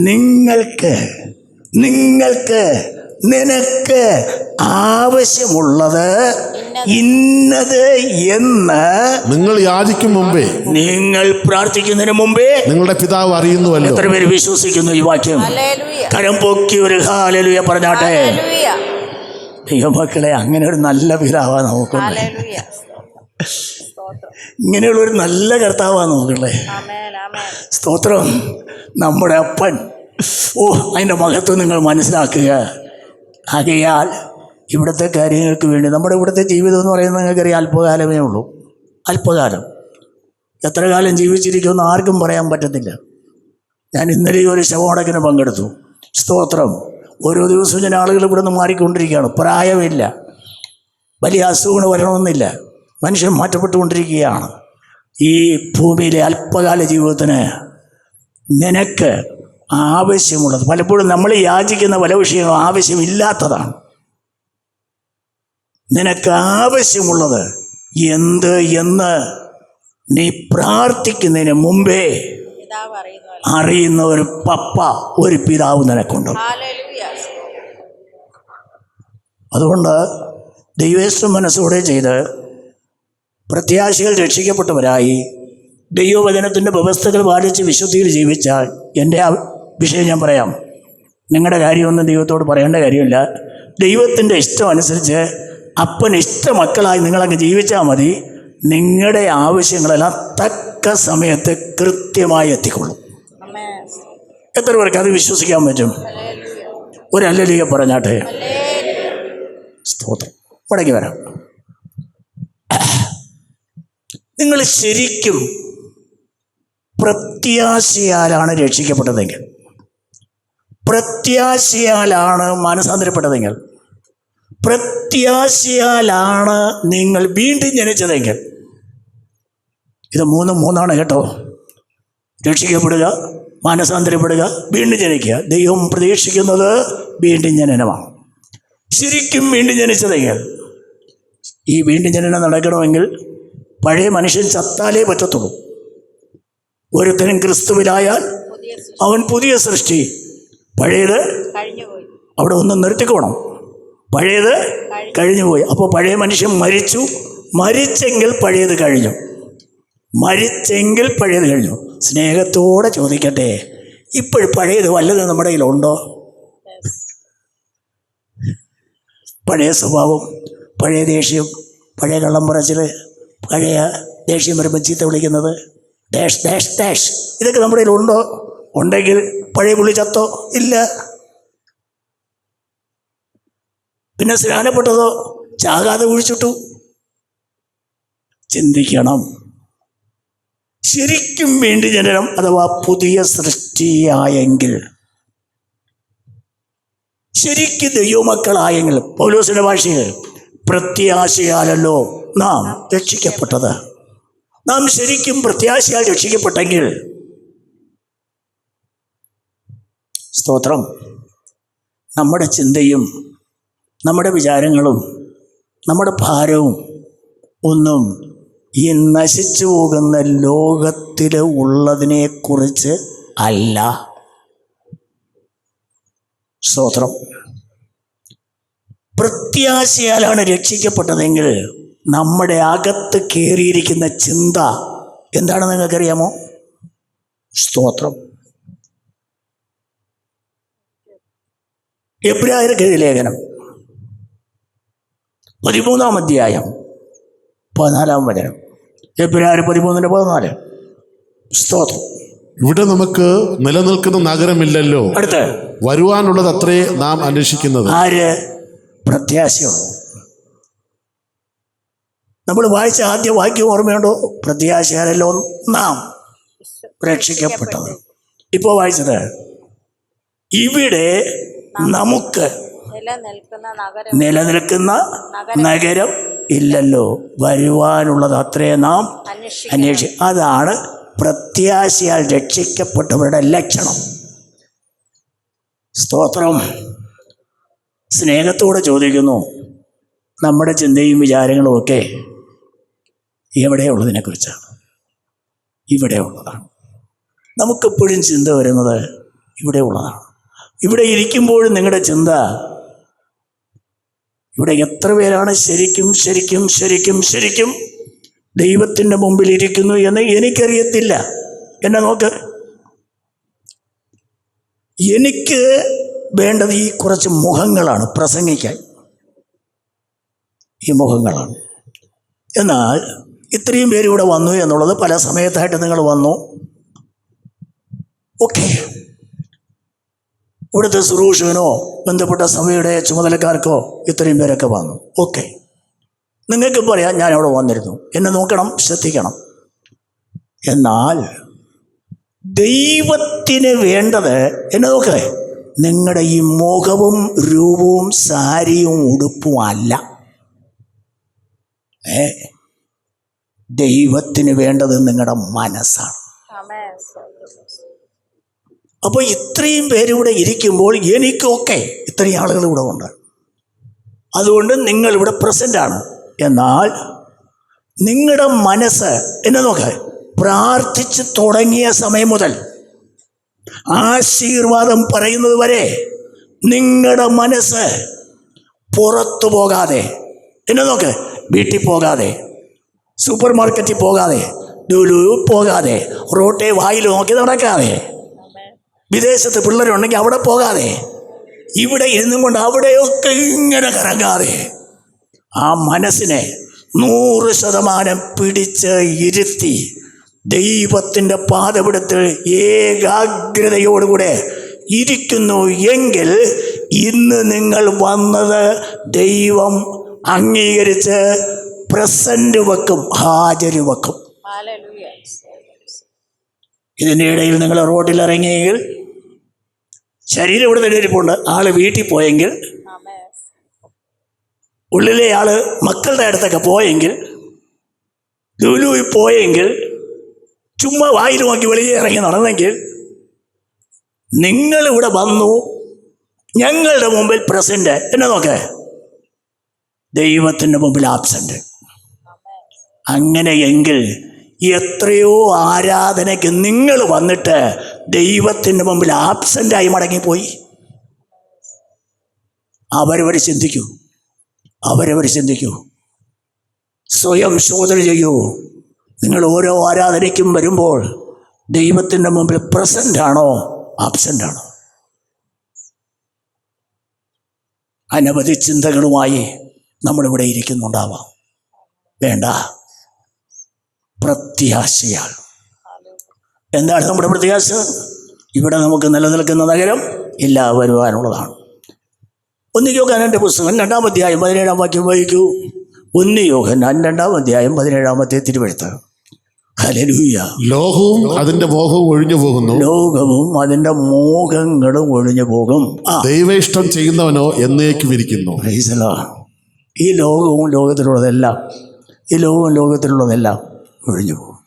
നിനക്ക് ആവശ്യമുള്ളത് ഇന്നത് എന്ന് നിങ്ങൾ യാചിക്കും മുമ്പേ, നിങ്ങൾ പ്രാർത്ഥിക്കുന്നതിന് മുമ്പേ നിങ്ങളുടെ പിതാവ് അറിയുന്നുവല്ലോ. എത്ര പേര് വിശ്വസിക്കുന്നു ഈ വാക്യം? കരം പൊക്കി ഒരു ഹല്ലേലൂയ പറഞ്ഞാട്ടെ. ദൈവമക്കളെ, അങ്ങനെ ഒരു നല്ല പിതാവാണ് നമുക്കുള്ളത്. ഇങ്ങനെയുള്ളൊരു നല്ല കർത്താവാണ് നമുക്കുള്ളത്. സ്തോത്രം. നമ്മുടെ അപ്പൻ, അതിൻ്റെ മഹത്വം നിങ്ങൾ മനസ്സിലാക്കുക. ആകയാൽ ഇവിടുത്തെ കാര്യങ്ങൾക്ക് വേണ്ടി, നമ്മുടെ ഇവിടുത്തെ ജീവിതം എന്ന് പറയുന്നത് നിങ്ങൾക്കറിയാം, അല്പകാലമേ ഉള്ളൂ. അല്പകാലം. എത്ര കാലം ജീവിച്ചിരിക്കുമെന്ന് ആർക്കും പറയാൻ പറ്റത്തില്ല. ഞാൻ ഇന്നലെ ഒരു ശവമടക്കിന് പങ്കെടുത്തു. സ്തോത്രം. ഓരോ ദിവസവും ഞാൻ ആളുകൾ ഇവിടെ നിന്ന് മാറിക്കൊണ്ടിരിക്കുകയാണ്. പ്രായമില്ല, വലിയ അസുഖങ്ങൾ വരണമെന്നില്ല, മനുഷ്യൻ മാറ്റപ്പെട്ടുകൊണ്ടിരിക്കുകയാണ്. ഈ ഭൂമിയിലെ അല്പകാല ജീവിതത്തിന് നിനക്ക് ആവശ്യമുള്ളത്, പലപ്പോഴും നമ്മൾ യാചിക്കുന്ന പല വിഷയങ്ങളും ആവശ്യമില്ലാത്തതാണ്. നിനക്ക് ആവശ്യമുള്ളത് എന്ത് എന്ന് നീ പ്രാർത്ഥിക്കുന്നതിന് മുമ്പേ അറിയുന്ന ഒരു പപ്പ, ഒരു പിതാവ് നിനക്കുണ്ട്. അതുകൊണ്ട് ദൈവേഷ്ടം മനസ്സോടെ ചെയ്ത് പ്രത്യാശകൾ രക്ഷിക്കപ്പെട്ടവരായി ദൈവവചനത്തിൻ്റെ വ്യവസ്ഥകൾ പാലിച്ച് വിശുദ്ധിയിൽ ജീവിച്ചാൽ, എൻ്റെ വിഷയം ഞാൻ പറയാം, നിങ്ങളുടെ കാര്യമൊന്നും ദൈവത്തോട് പറയേണ്ട കാര്യമില്ല. ദൈവത്തിൻ്റെ ഇഷ്ടം അനുസരിച്ച് അപ്പൻ ഇഷ്ട മക്കളായി നിങ്ങളങ്ങ് ജീവിച്ചാൽ മതി. നിങ്ങളുടെ ആവശ്യങ്ങളെല്ലാം തക്ക സമയത്ത് കൃത്യമായി എത്തിക്കൊള്ളും. എത്ര പേർക്ക് അത് വിശ്വസിക്കാൻ പറ്റും? ഒരു ഹല്ലേലൂയ പറഞ്ഞാട്ടെ. സ്തോത്രം. മടങ്ങി വരാം. നിങ്ങൾ ശരിക്കും പ്രത്യാശയാലാണ് രക്ഷിക്കപ്പെട്ടതെങ്കിൽ, പ്രത്യാശയാലാണ് മാനസാന്തരപ്പെട്ടതെങ്കിൽ, പ്രത്യാശയാലാണ് നിങ്ങൾ വീണ്ടും ജനിച്ചതെങ്കിൽ, ഇത് മൂന്നാണ് കേട്ടോ. രക്ഷിക്കപ്പെടുക, മാനസാന്തരപ്പെടുക, വീണ്ടും ജനിക്കുക. ദൈവം പ്രതീക്ഷിക്കുന്നത് വീണ്ടും ജനനമാണ്. ശരിക്കും വീണ്ടും ജനിച്ചതെങ്കിൽ, ഈ വീണ്ടും ജനനം നടക്കണമെങ്കിൽ പഴയ മനുഷ്യൻ ചത്താലേ പറ്റത്തുള്ളൂ. ഒരുത്തനും ക്രിസ്തുവിലായാൽ അവൻ പുതിയ സൃഷ്ടി. പഴയത് അവിടെ ഒന്ന് നിർത്തിക്കോണം. പഴയത് കഴിഞ്ഞുപോയി. അപ്പോൾ പഴയ മനുഷ്യൻ മരിച്ചെങ്കിൽ പഴയത് കഴിഞ്ഞു. സ്നേഹത്തോടെ ചോദിക്കട്ടെ, ഇപ്പോഴും പഴയത് വല്ലതും നമ്മുടെ കയ്യിലുണ്ടോ? പഴയ സ്വഭാവം, പഴയ ദേഷ്യം, പഴയ കള്ളം പറച്ചിൽ, പഴയ ദേഷ്യം വരുമ്പോൾ ചീത്ത വിളിക്കുന്നത്, ഡാഷ് ഡാഷ് ഡാഷ്, ഇതൊക്കെ നമ്മുടെ കയ്യിലുണ്ടോ? ഉണ്ടെങ്കിൽ പഴയ പുള്ളി ചത്തോ? ഇല്ല. പിന്നെ സ്നാനപ്പെട്ടതോ? ചാകാതെ കുഴിച്ചിട്ടു. ചിന്തിക്കണം. ശരിക്കും വേണ്ടി ജനനം അഥവാ പുതിയ സൃഷ്ടിയായെങ്കിൽ, ശരിക്കും ദൈവമക്കളായെങ്കിൽ, പൗലോസിന്റെ ഭാഷയിൽ പ്രത്യാശയാലല്ലോ നാം രക്ഷിക്കപ്പെട്ടത്. നാം ശരിക്കും പ്രത്യാശയാൽ രക്ഷിക്കപ്പെട്ടെങ്കിൽ, സ്തോത്രം, നമ്മുടെ ചിന്തയും നമ്മുടെ വിചാരങ്ങളും നമ്മുടെ ഭാരവും ഒന്നും ഈ നശിച്ചു പോകുന്ന ലോകത്തിൽ ഉള്ളതിനെക്കുറിച്ച് അല്ല. സ്തോത്രം. പ്രത്യാശയാലാണ് രക്ഷിക്കപ്പെട്ടതെങ്കിൽ നമ്മുടെ അകത്ത് കയറിയിരിക്കുന്ന ചിന്ത എന്താണെന്ന് നിങ്ങൾക്കറിയാമോ? സ്തോത്രം. എബ്രായർക്ക് ലേഖനം 13-ാം അധ്യായം 14-ാം വചനം. എബ്രായർ 13:14. സ്തോത്രം. ഇവിടെ നമുക്ക് നിലനിൽക്കുന്ന നഗരമില്ലല്ലോ, അടുത്ത് വരുവാനുള്ളത് അത്രേ നാം അന്വേഷിക്കുന്നത്. ആര്? പ്രത്യാശയുള്ളൂ. നമ്മൾ വായിച്ച ആദ്യ വാക്യം ഓർമ്മയുണ്ടോ? പ്രത്യാശയാലല്ലോ നാം രക്ഷിക്കപ്പെട്ടത്. ഇപ്പോൾ വായിച്ചത് ഇവിടെ നമുക്ക് നിലനിൽക്കുന്ന നഗരം ഇല്ലല്ലോ, വരുവാനുള്ളത് അത്രേ നാം അന്വേഷിക്കും. അതാണ് പ്രത്യാശയാൽ രക്ഷിക്കപ്പെട്ടവരുടെ ലക്ഷണം. സ്തോത്രം. സ്നേഹത്തോടെ ചോദിക്കുന്നു, നമ്മുടെ ചിന്തയും വിചാരങ്ങളും ഒക്കെ എവിടെയുള്ളതിനെക്കുറിച്ചാണ്? ഇവിടെയുള്ളതാണ്. നമുക്കെപ്പോഴും ചിന്ത വരുന്നത് ഇവിടെയുള്ളതാണ്. ഇവിടെ ഇരിക്കുമ്പോഴും നിങ്ങളുടെ ചിന്ത, ഇവിടെ എത്ര പേരാണ് ശരിക്കും ശരിക്കും ശരിക്കും ശരിക്കും ദൈവത്തിൻ്റെ മുമ്പിൽ ഇരിക്കുന്നു എന്ന് എനിക്കറിയത്തില്ല. എന്നെ നോക്ക്. എനിക്ക് വേണ്ടത് ഈ കുറച്ച് മുഖങ്ങളാണ് പ്രസംഗിക്കാൻ, ഈ മുഖങ്ങളാണ്. എന്നാൽ ഇത്രയും പേര് ഇവിടെ വന്നു എന്നുള്ളത് പല സമയത്തായിട്ട് നിങ്ങൾ വന്നു. ഓക്കെ, ഇവിടുത്തെ സുരൂഷനോ ബന്ധപ്പെട്ട സഭയുടെ ചുമതലക്കാർക്കോ ഇത്രയും പേരൊക്കെ വന്നു. ഓക്കെ, നിങ്ങൾക്ക് പറയാം ഞാൻ അവിടെ വന്നിരുന്നു, എന്നെ നോക്കണം, ശ്രദ്ധിക്കണം. എന്നാൽ ദൈവത്തിന് വേണ്ടത് എന്നെ നോക്കേ, നിങ്ങളുടെ ഈ മുഖവും രൂപവും സാരിയും ഉടുപ്പും അല്ല. ദൈവത്തിന് വേണ്ടത് നിങ്ങളുടെ മനസ്സാണ്. അപ്പോൾ ഇത്രയും പേരിവിടെ ഇരിക്കുമ്പോൾ എനിക്കൊക്കെ ഇത്രയും ആളുകൾ ഇവിടെ ഉണ്ട്, അതുകൊണ്ട് നിങ്ങളിവിടെ പ്രസൻ്റാണ്. എന്നാൽ നിങ്ങളുടെ മനസ്സ് എന്നെ നോക്ക്, പ്രാർത്ഥിച്ച് തുടങ്ങിയ സമയം മുതൽ ആശീർവാദം പറയുന്നത് വരെ നിങ്ങളുടെ മനസ്സ് പുറത്തു പോകാതെ, എന്നെ നോക്ക്, വീട്ടിൽ പോകാതെ, സൂപ്പർ മാർക്കറ്റിൽ പോകാതെ, ലുലു പോകാതെ, റോട്ടെ വായിൽ നോക്കി നടക്കാതെ, വിദേശത്ത് പിള്ളേരുണ്ടെങ്കിൽ അവിടെ പോകാതെ, ഇവിടെ ഇരുന്നും കൊണ്ട് അവിടെയൊക്കെ ഇങ്ങനെ കറങ്ങാതെ, ആ മനസ്സിനെ 100% പിടിച്ച് ഇരുത്തി ദൈവത്തിൻ്റെ പാദപിടത്തിൽ ഏകാഗ്രതയോടുകൂടെ ഇരിക്കുന്നു എങ്കിൽ ഇന്ന് നിങ്ങൾ വന്നത് ദൈവം അംഗീകരിച്ച് പ്രസന്റ് വെക്കും, ഹാജര് വെക്കും. ഇതിൻ്റെ ഇടയിൽ നിങ്ങൾ റോഡിൽ ഇറങ്ങിയെങ്കിൽ, ശരീരം ഇവിടെ തന്നെ ഇരിപ്പുണ്ട്, ആള് വീട്ടിൽ പോയെങ്കിൽ, ഉള്ളിലെ ആള് മക്കളുടെ അടുത്തൊക്കെ പോയെങ്കിൽ, ലുലുവിൽ പോയെങ്കിൽ, ചുമ്മാ വായിൽ നോക്കി വെളിയിൽ ഇറങ്ങി നടന്നെങ്കിൽ, നിങ്ങളിവിടെ വന്നു ഞങ്ങളുടെ മുമ്പിൽ പ്രസന്റ്, എന്നെ നോക്കേ, ദൈവത്തിൻ്റെ മുമ്പിൽ ആബ്സെന്റ്. അങ്ങനെയെങ്കിൽ എത്രയോ ആരാധനയ്ക്ക് നിങ്ങൾ വന്നിട്ട് ദൈവത്തിൻ്റെ മുമ്പിൽ ആബ്സെൻ്റായി മടങ്ങിപ്പോയി. അവരവർ ചിന്തിക്കൂ, അവരവർ ചിന്തിക്കൂ, സ്വയം ശോധന ചെയ്യൂ. നിങ്ങൾ ഓരോ ആരാധനയ്ക്കും വരുമ്പോൾ ദൈവത്തിൻ്റെ മുമ്പിൽ പ്രസൻ്റ് ആണോ ആബ്സെൻ്റാണ്. അനവധി ചിന്തകളുമായി നമ്മളിവിടെ ഇരിക്കുന്നുണ്ടാവാം. വേണ്ട, പ്രത്യാശയാൽ. എന്താണ് നമ്മുടെ പ്രത്യാശ? ഇവിടെ നമുക്ക് നിലനിൽക്കുന്ന നഗരം ഇല്ല, വരുവാനുള്ളതാണ്. 1 യോഹന്നാന്റെ പുസ്തകം 2-ാം അധ്യായം 17-ാം വാക്യം വായിക്കൂ. 1 യോഹന്നാൻ 2-ാം അധ്യായം 17-ാമത്തെ തിരുവെഴുത്ത്. ഹല്ലേലൂയ. ലോകവും അതിന്റെ മോഹവും ഒഴിഞ്ഞു പോകുന്നു, ലോകവും അതിന്റെ മോഹങ്ങളും ഒഴിഞ്ഞു പോകും. ദൈവേഷ്ടം ചെയ്യുന്നവനോ എന്നേക്കും ഇരിക്കുന്നു. Price the Lord. ഈ ലോകവും ലോകത്തിലുള്ളതെല്ലാം ഒഴിഞ്ഞു പോകും.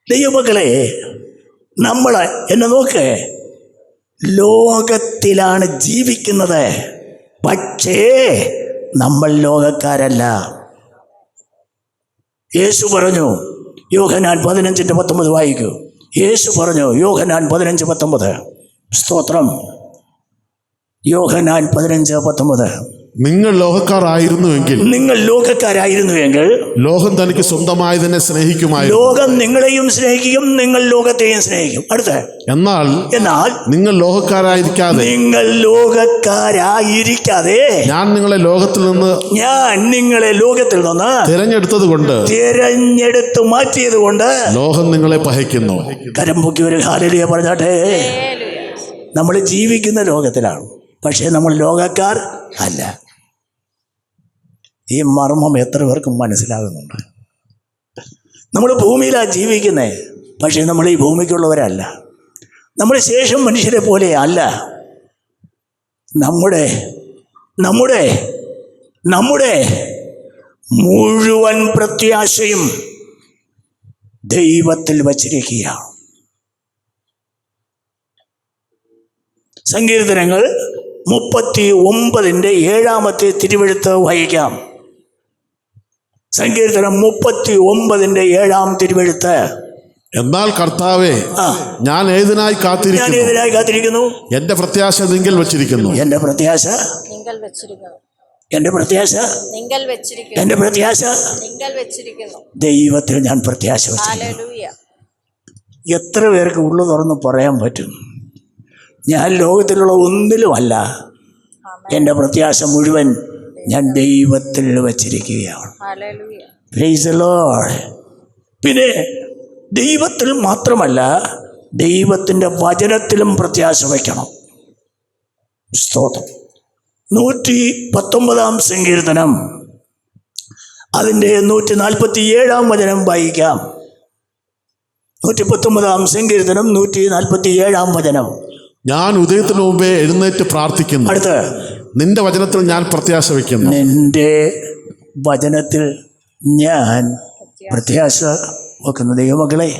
ദൈവമക്കളെ, നമ്മൾ എന്നെ നോക്ക്, ലോകത്തിലാണ് ജീവിക്കുന്നത്, പക്ഷേ നമ്മൾ ലോകക്കാരല്ല. യേശു പറഞ്ഞു, യോഹന്നാൻ 15:19 വായിക്കൂ. യേശു പറഞ്ഞു, യോഹന്നാൻ 15:19. സ്തോത്രം. യോഹന്നാൻ 15:19. നിങ്ങൾ ലോകക്കാരായിരുന്നുവെങ്കിൽ ലോകം തനിക്ക് സ്വന്തമായതിനെ സ്നേഹിക്കുമായിരുന്നു. ലോകം നിങ്ങളെയും സ്നേഹിക്കും, നിങ്ങൾ ലോകത്തെയും സ്നേഹിക്കും. അടുത്ത എന്നാൽ നിങ്ങൾ ലോകക്കാരായിരിക്കാതെ ഞാൻ നിങ്ങളെ ലോകത്തിൽ നിന്ന് തിരഞ്ഞെടുത്ത് മാറ്റിയത് കൊണ്ട് ലോകം നിങ്ങളെ പകയ്ക്കുന്നു. കരം പൊക്കി ഒരു ഹല്ലേലൂയ പറഞ്ഞാട്ടെ. നമ്മൾ ജീവിക്കുന്ന ലോകത്തിലാണ്, പക്ഷേ നമ്മൾ ലോകക്കാർ അല്ല. ഈ മർമ്മം എത്ര പേർക്കും മനസ്സിലാകുന്നുണ്ട്? നമ്മൾ ഭൂമിയിലാണ് ജീവിക്കുന്നത്, പക്ഷേ നമ്മൾ ഈ ഭൂമിക്കുള്ളവരല്ല. നമ്മൾ ശേഷം മനുഷ്യരെ പോലെ അല്ല. നമ്മുടെ നമ്മുടെ നമ്മുടെ മുഴുവൻ പ്രത്യാശയും ദൈവത്തിൽ വച്ചിരിക്കുകയാണ്. സങ്കീർത്തനങ്ങൾ 39-ാമത്തെ തിരുവെഴുത്ത് വായിക്കാം. സങ്കീർത്തനം 39-ാം തിരുവെഴുത്ത്. എന്നാൽ കർത്താവേ, ഞാൻ ഏതിനായി കാത്തിരിക്കുന്നു? എന്റെ പ്രത്യാശ നിങ്ങൾ വെച്ചിരിക്കുന്നു. എന്റെ പ്രത്യാശ ദൈവത്തിൽ ഞാൻ പ്രത്യാശ വെച്ചിരിക്കുന്നു. എത്ര പേർക്ക് ഉള്ളു തുറന്ന് പറയാൻ പറ്റും? ഞാൻ ലോകത്തിലുള്ള ഒന്നിലുമല്ല, എൻ്റെ പ്രത്യാശ മുഴുവൻ ഞാൻ ദൈവത്തിൽ വച്ചിരിക്കുകയാണ്. Price the Lord. പിന്നെ ദൈവത്തിൽ മാത്രമല്ല, ദൈവത്തിൻ്റെ വചനത്തിലും പ്രത്യാശ വയ്ക്കണം. സ്തോത്രം. 119-ാം സങ്കീർത്തനം അതിൻ്റെ 147-ാം വചനം വായിക്കാം. 119-ാം സങ്കീർത്തനം 147-ാം വചനം. ഞാൻ ഉദയത്തിനു മുമ്പേ എഴുന്നേറ്റ് പ്രാർത്ഥിക്കുന്നു. അടുത്ത്, നിന്റെ വചനത്തിൽ ഞാൻ പ്രത്യാശ വയ്ക്കുന്നു. നിന്റെ വചനത്തിൽ ഞാൻ പ്രത്യാശ വെക്കുന്നു. ദൈവമക്കളെ,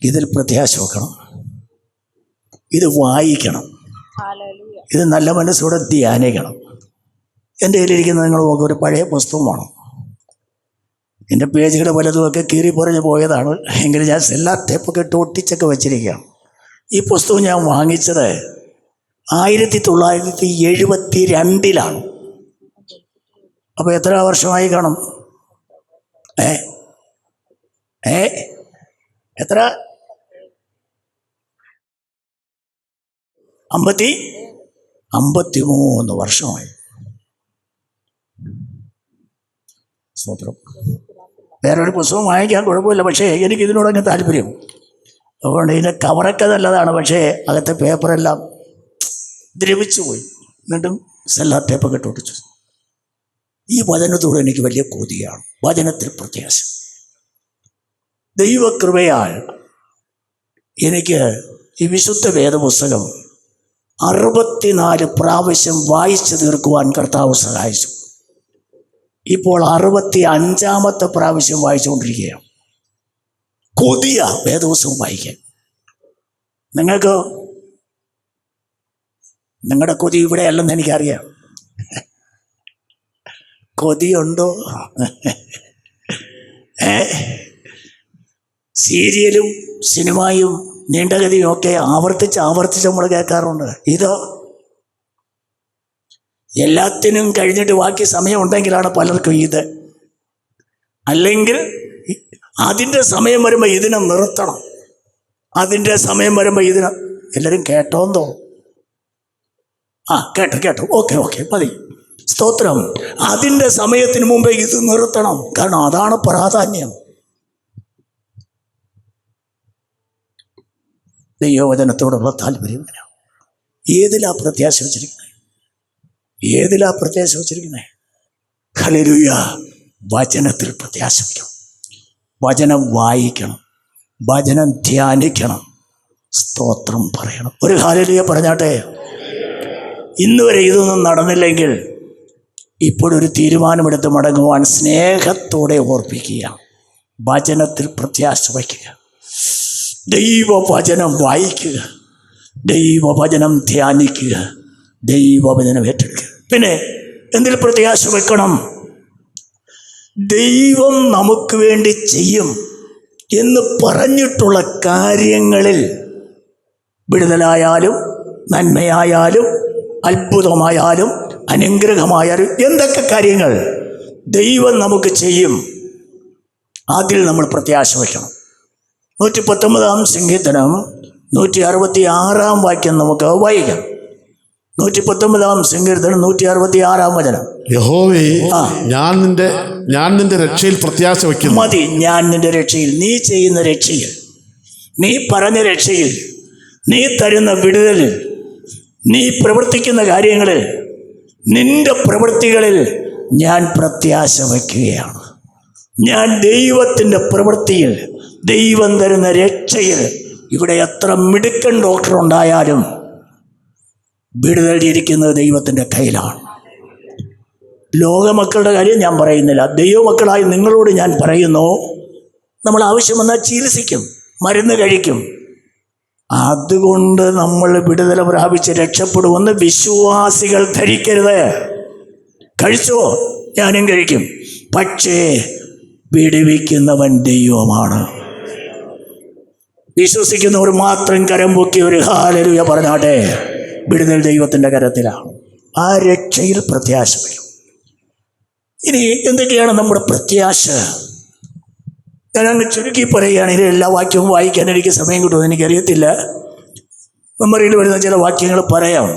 ഇതിൽ പ്രത്യാശ വെക്കണം, ഇത് വായിക്കണം, ഇത് നല്ല മനസ്സോടെ ധ്യാനിക്കണം. എൻ്റെ കയ്യിലിരിക്കുന്ന നിങ്ങൾ നോക്കുക, ഒരു പഴയ പുസ്തകമാണ്. എൻ്റെ പേജുകൾ പലതുമൊക്കെ കീറി പറഞ്ഞ് പോയതാണ്, എങ്കിലും ഞാൻ എല്ലാ ടേപ്പൊക്കെ ഇട്ട് ഒട്ടിച്ചൊക്കെ വെച്ചിരിക്കുകയാണ്. ഈ പുസ്തകം ഞാൻ വാങ്ങിച്ചത് 1972-ലാണ്. അപ്പോൾ എത്ര വർഷമായി കാണും? എത്ര? 53 വർഷമായി. സ്തോത്രം. വേറൊരു പുസ്തകം വാങ്ങിക്കാൻ കുഴപ്പമില്ല, പക്ഷേ എനിക്ക് ഇതിനോടൊക്കെ താല്പര്യം. അതുകൊണ്ട് ഇതിൻ്റെ കവറൊക്കെ നല്ലതാണ്, പക്ഷേ അകത്തെ പേപ്പറെല്ലാം ദ്രവിച്ചു പോയി. എന്നിട്ടും സെല്ലാ ടേപ്പൊക്കെ ഇട്ട് ഒട്ടിച്ചു. ഈ വചനത്തോട് എനിക്ക് വലിയ കൊതിയാണ്. വചനത്തിൽ പ്രത്യാശ. ദൈവകൃപയാൽ എനിക്ക് ഈ വിശുദ്ധ വേദപുസ്തകം 64 പ്രാവശ്യം വായിച്ചു തീർക്കുവാൻ കർത്താവ് സഹായിച്ചു. ഇപ്പോൾ 65-ാമത്തെ പ്രാവശ്യം വായിച്ചുകൊണ്ടിരിക്കുകയാണ്. കൊതിയ വേദപുസ്തകം വായിക്കാൻ. നിങ്ങൾക്ക് നിങ്ങളുടെ കൊതി ഇവിടെ അല്ലെന്ന് എനിക്കറിയാം. കൊതിയുണ്ടോ? സീരിയലും സിനിമയും നീണ്ടകഥയും ഒക്കെ ആവർത്തിച്ച് നമ്മൾ കേൾക്കാറുണ്ട്. ഇതോ എല്ലാത്തിനും കഴിഞ്ഞിട്ട് ബാക്കി സമയം ഉണ്ടെങ്കിലാണ് പലർക്കും ഇത്. അല്ലെങ്കിൽ അതിൻ്റെ സമയം വരുമ്പോൾ ഇതിനെ നിർത്തണം. അതിൻ്റെ സമയം വരുമ്പോൾ ഇതിന് എല്ലാവരും കേട്ടോന്തോ? കേട്ടോ. ഓക്കെ മതി. സ്തോത്രം. അതിൻ്റെ സമയത്തിന് മുമ്പേ ഇത് നിർത്തണം. കാരണം അതാണ് പ്രാധാന്യം. ദൈവവചനത്തോടുള്ള താല്പര്യം ഏതിലാ പ്രത്യാശ വച്ചിരിക്കുന്നത്? ഹല്ലേലൂയ. വചനത്തിൽ പ്രത്യാശ വയ്ക്കണം. വചനം വായിക്കണം, വചനം ധ്യാനിക്കണം, സ്തോത്രം പറയണം. ഒരു ഹല്ലേലൂയ പറഞ്ഞാട്ടെ. ഇന്ന് വരെ ഇതൊന്നും നടന്നില്ലെങ്കിൽ ഇപ്പോഴൊരു തീരുമാനമെടുത്ത് മടങ്ങുവാൻ സ്നേഹത്തോടെ ഓർപ്പിക്കുക. വചനത്തിൽ പ്രത്യാശ വയ്ക്കുക, ദൈവവചനം വായിക്കുക, ദൈവവചനം ധ്യാനിക്കുക, ദൈവവചനം ഏറ്റെടുക്കുക. പിന്നെ എന്തിൽ പ്രത്യാശ വെക്കണം? ദൈവം നമുക്ക് വേണ്ടി ചെയ്യും എന്ന് പറഞ്ഞിട്ടുള്ള കാര്യങ്ങളിൽ, വിടുതലായാലും നന്മയായാലും അത്ഭുതമായാലും അനുഗ്രഹമായാലും എന്തൊക്കെ കാര്യങ്ങൾ ദൈവം നമുക്ക് ചെയ്യും, അതിൽ നമ്മൾ പ്രത്യാശ വയ്ക്കണം. 119-ാം സങ്കീർത്തനം 166-ാം വാക്യം നമുക്ക് വായിക്കാം. 119-ാം സങ്കീർത്തനം 166-ാം വചനം. യഹോവേ, ഞാൻ നിന്റെ രക്ഷയിൽ പ്രത്യാശ വയ്ക്കുന്നു. മതി. ഞാൻ നിന്റെ രക്ഷയിൽ, നീ ചെയ്യുന്ന രക്ഷയിൽ, നീ പറഞ്ഞ രക്ഷയിൽ, നീ തരുന്ന വിടുതലിൽ, നീ പ്രവർത്തിക്കുന്ന കാര്യങ്ങളിൽ, നിന്റെ പ്രവൃത്തികളിൽ ഞാൻ പ്രത്യാശ വയ്ക്കുകയാണ്. ഞാൻ ദൈവത്തിൻ്റെ പ്രവൃത്തിയിൽ, ദൈവം തരുന്ന രക്ഷയിൽ. ഇവിടെ എത്ര മിടുക്കൻ ഡോക്ടർ ഉണ്ടായാലും വിടുതലിരിക്കുന്നത് ദൈവത്തിൻ്റെ കയ്യിലാണ്. ലോകമക്കളുടെ കാര്യം ഞാൻ പറയുന്നില്ല, ദൈവമക്കളായി നിങ്ങളോട് ഞാൻ പറയുന്നു. നമ്മൾ ആവശ്യം വന്നാൽ ചികിത്സിക്കും, മരുന്ന് കഴിക്കും. അതുകൊണ്ട് നമ്മൾ വിടുതല പ്രാപിച്ച് രക്ഷപ്പെടുമെന്ന് വിശ്വാസികൾ ധരിക്കരുത്. കഴിച്ചോ, ഞാനും കഴിക്കും, പക്ഷേ വിടുവിക്കുന്നവൻ ദൈവമാണ്. വിശ്വസിക്കുന്നവർ മാത്രം കരം പൊക്കി ഒരു ഹല്ലേലൂയ പറഞ്ഞാട്ടെ. വിടുതൽ ദൈവത്തിൻ്റെ കരത്തിലാണ്. ആ രക്ഷയിൽ പ്രത്യാശ വയ്ക്കും. ഇനി എന്തൊക്കെയാണ് നമ്മുടെ പ്രത്യാശ? ഞാനങ്ങ് ചുരുക്കി പറയുകയാണെങ്കിൽ എല്ലാ വാക്യവും വായിക്കാൻ എനിക്ക് സമയം കിട്ടുമെന്ന് എനിക്കറിയത്തില്ല. മെമ്മറിയിൽ വരുന്ന ചില വാക്യങ്ങൾ പറയാം.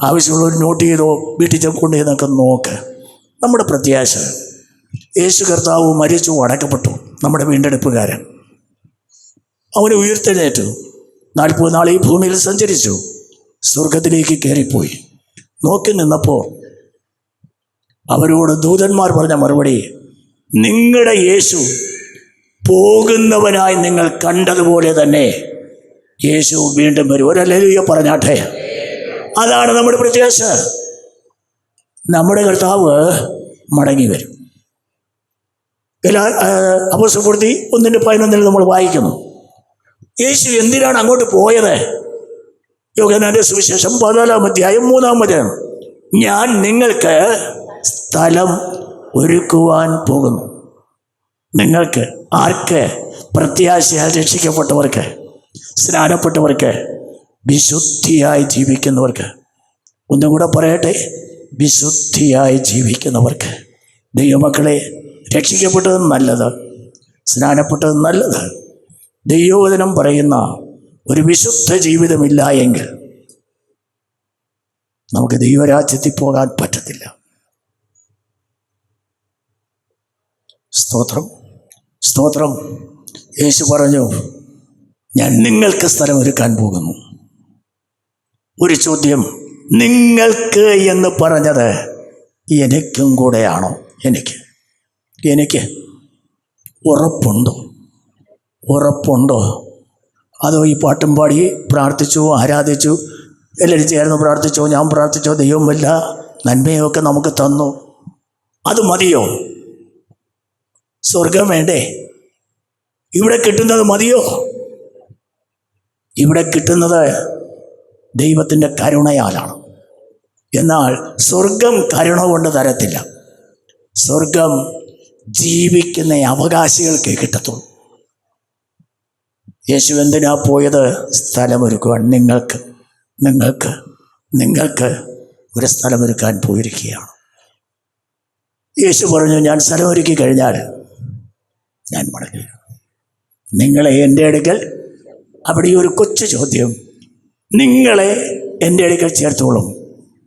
ആവശ്യമുള്ളവർ നോട്ട് ചെയ്തോ, വീട്ടിൽ കൊണ്ടുപോയെന്നൊക്കെ നോക്ക്. നമ്മുടെ പ്രത്യാശ, യേശു കർത്താവ് മരിച്ചു, അടക്കപ്പെട്ടു, നമ്മുടെ വീണ്ടെടുപ്പുകാരൻ. അവന് ഉയർത്തെഴുന്നേറ്റു, 40 നാൾ ഈ ഭൂമിയിൽ സഞ്ചരിച്ചു, സ്വർഗത്തിലേക്ക് കയറിപ്പോയി. നോക്കി നിന്നപ്പോൾ അവരോട് ദൂതന്മാർ പറഞ്ഞ മറുപടി, നിങ്ങളുടെ യേശു പോകുന്നവനായി നിങ്ങൾ കണ്ടതുപോലെ തന്നെ യേശു വീണ്ടും വരും. ഒരു ഹല്ലേലൂയ പറഞ്ഞാട്ടെ. അതാണ് നമ്മുടെ പ്രത്യാശ. നമ്മുടെ കർത്താവ് മടങ്ങി വരും. അപ്പോസ്തലപ്രവൃത്തി 1:11 നമ്മൾ വായിക്കുന്നു. യേശു എന്തിനാണ് അങ്ങോട്ട് പോയത്? യോഹന്നാന്റെ സുവിശേഷം 14-ാം അധ്യായം 3-ാം വചനം. ഞാൻ നിങ്ങൾക്ക് സ്ഥലം ഒരുക്കുവാൻ പോകുന്നു. നിങ്ങൾക്ക്, ആർക്ക്? പ്രത്യാശയാൽ രക്ഷിക്കപ്പെട്ടവർക്ക്, സ്നാനപ്പെട്ടവർക്ക്, വിശുദ്ധിയായി ജീവിക്കുന്നവർക്ക്. ഒന്നും കൂടെ പറയട്ടെ, വിശുദ്ധിയായി ജീവിക്കുന്നവർക്ക്. ദൈവമക്കളെ, രക്ഷിക്കപ്പെട്ടത് നല്ലത്, സ്നാനപ്പെട്ടത് നല്ലത്. ദൈവവചനം പറയുന്ന ഒരു വിശുദ്ധ ജീവിതമില്ല എങ്കിൽ നമുക്ക് ദൈവരാജ്യത്തിൽ പോകാൻ പറ്റത്തില്ല. സ്തോത്രം, സ്തോത്രം. യേശു പറഞ്ഞു, ഞാൻ നിങ്ങൾക്ക് സ്ഥലം ഒരുക്കാൻ പോകുന്നു. ഒരു ചോദ്യം, നിങ്ങൾക്ക് എന്ന് പറഞ്ഞത് എനിക്കും കൂടെയാണോ? എനിക്ക് ഉറപ്പുണ്ടോ? അതോ ഈ പാട്ടും പാടി പ്രാർത്ഥിച്ചു, ആരാധിച്ചു, എല്ലാവരും ചേർന്ന് പ്രാർത്ഥിച്ചോ, ഞാൻ പ്രാർത്ഥിച്ചോ, ദൈവം വല്ല നന്മയൊക്കെ നമുക്ക് തന്നു, അത് മതിയോ? സ്വർഗം വേണ്ടേ? ഇവിടെ കിട്ടുന്നത് മതിയോ? ഇവിടെ കിട്ടുന്നത് ദൈവത്തിൻ്റെ കരുണയാലാണ്. എന്നാൽ സ്വർഗം കരുണ കൊണ്ട് തരത്തില്ല. സ്വർഗം ജീവിക്കുന്ന അവകാശികൾക്ക് കിട്ടത്തുള്ളൂ. യേശു എന്തിനാ പോയത്? സ്ഥലമൊരുക്കുവാൻ. നിങ്ങൾക്ക് ഒരു സ്ഥലമൊരുക്കാൻ പോയിരിക്കുകയാണ്. യേശു പറഞ്ഞു, ഞാൻ സ്ഥലമൊരുക്കി കഴിഞ്ഞാൽ ഞാൻ മടങ്ങി. നിങ്ങളെ എൻ്റെ അടുക്കൽ അവിടെ ഒരു കൊച്ചു ചോദ്യം, നിങ്ങളെ എൻ്റെ അടുക്കൽ ചേർത്തോളും.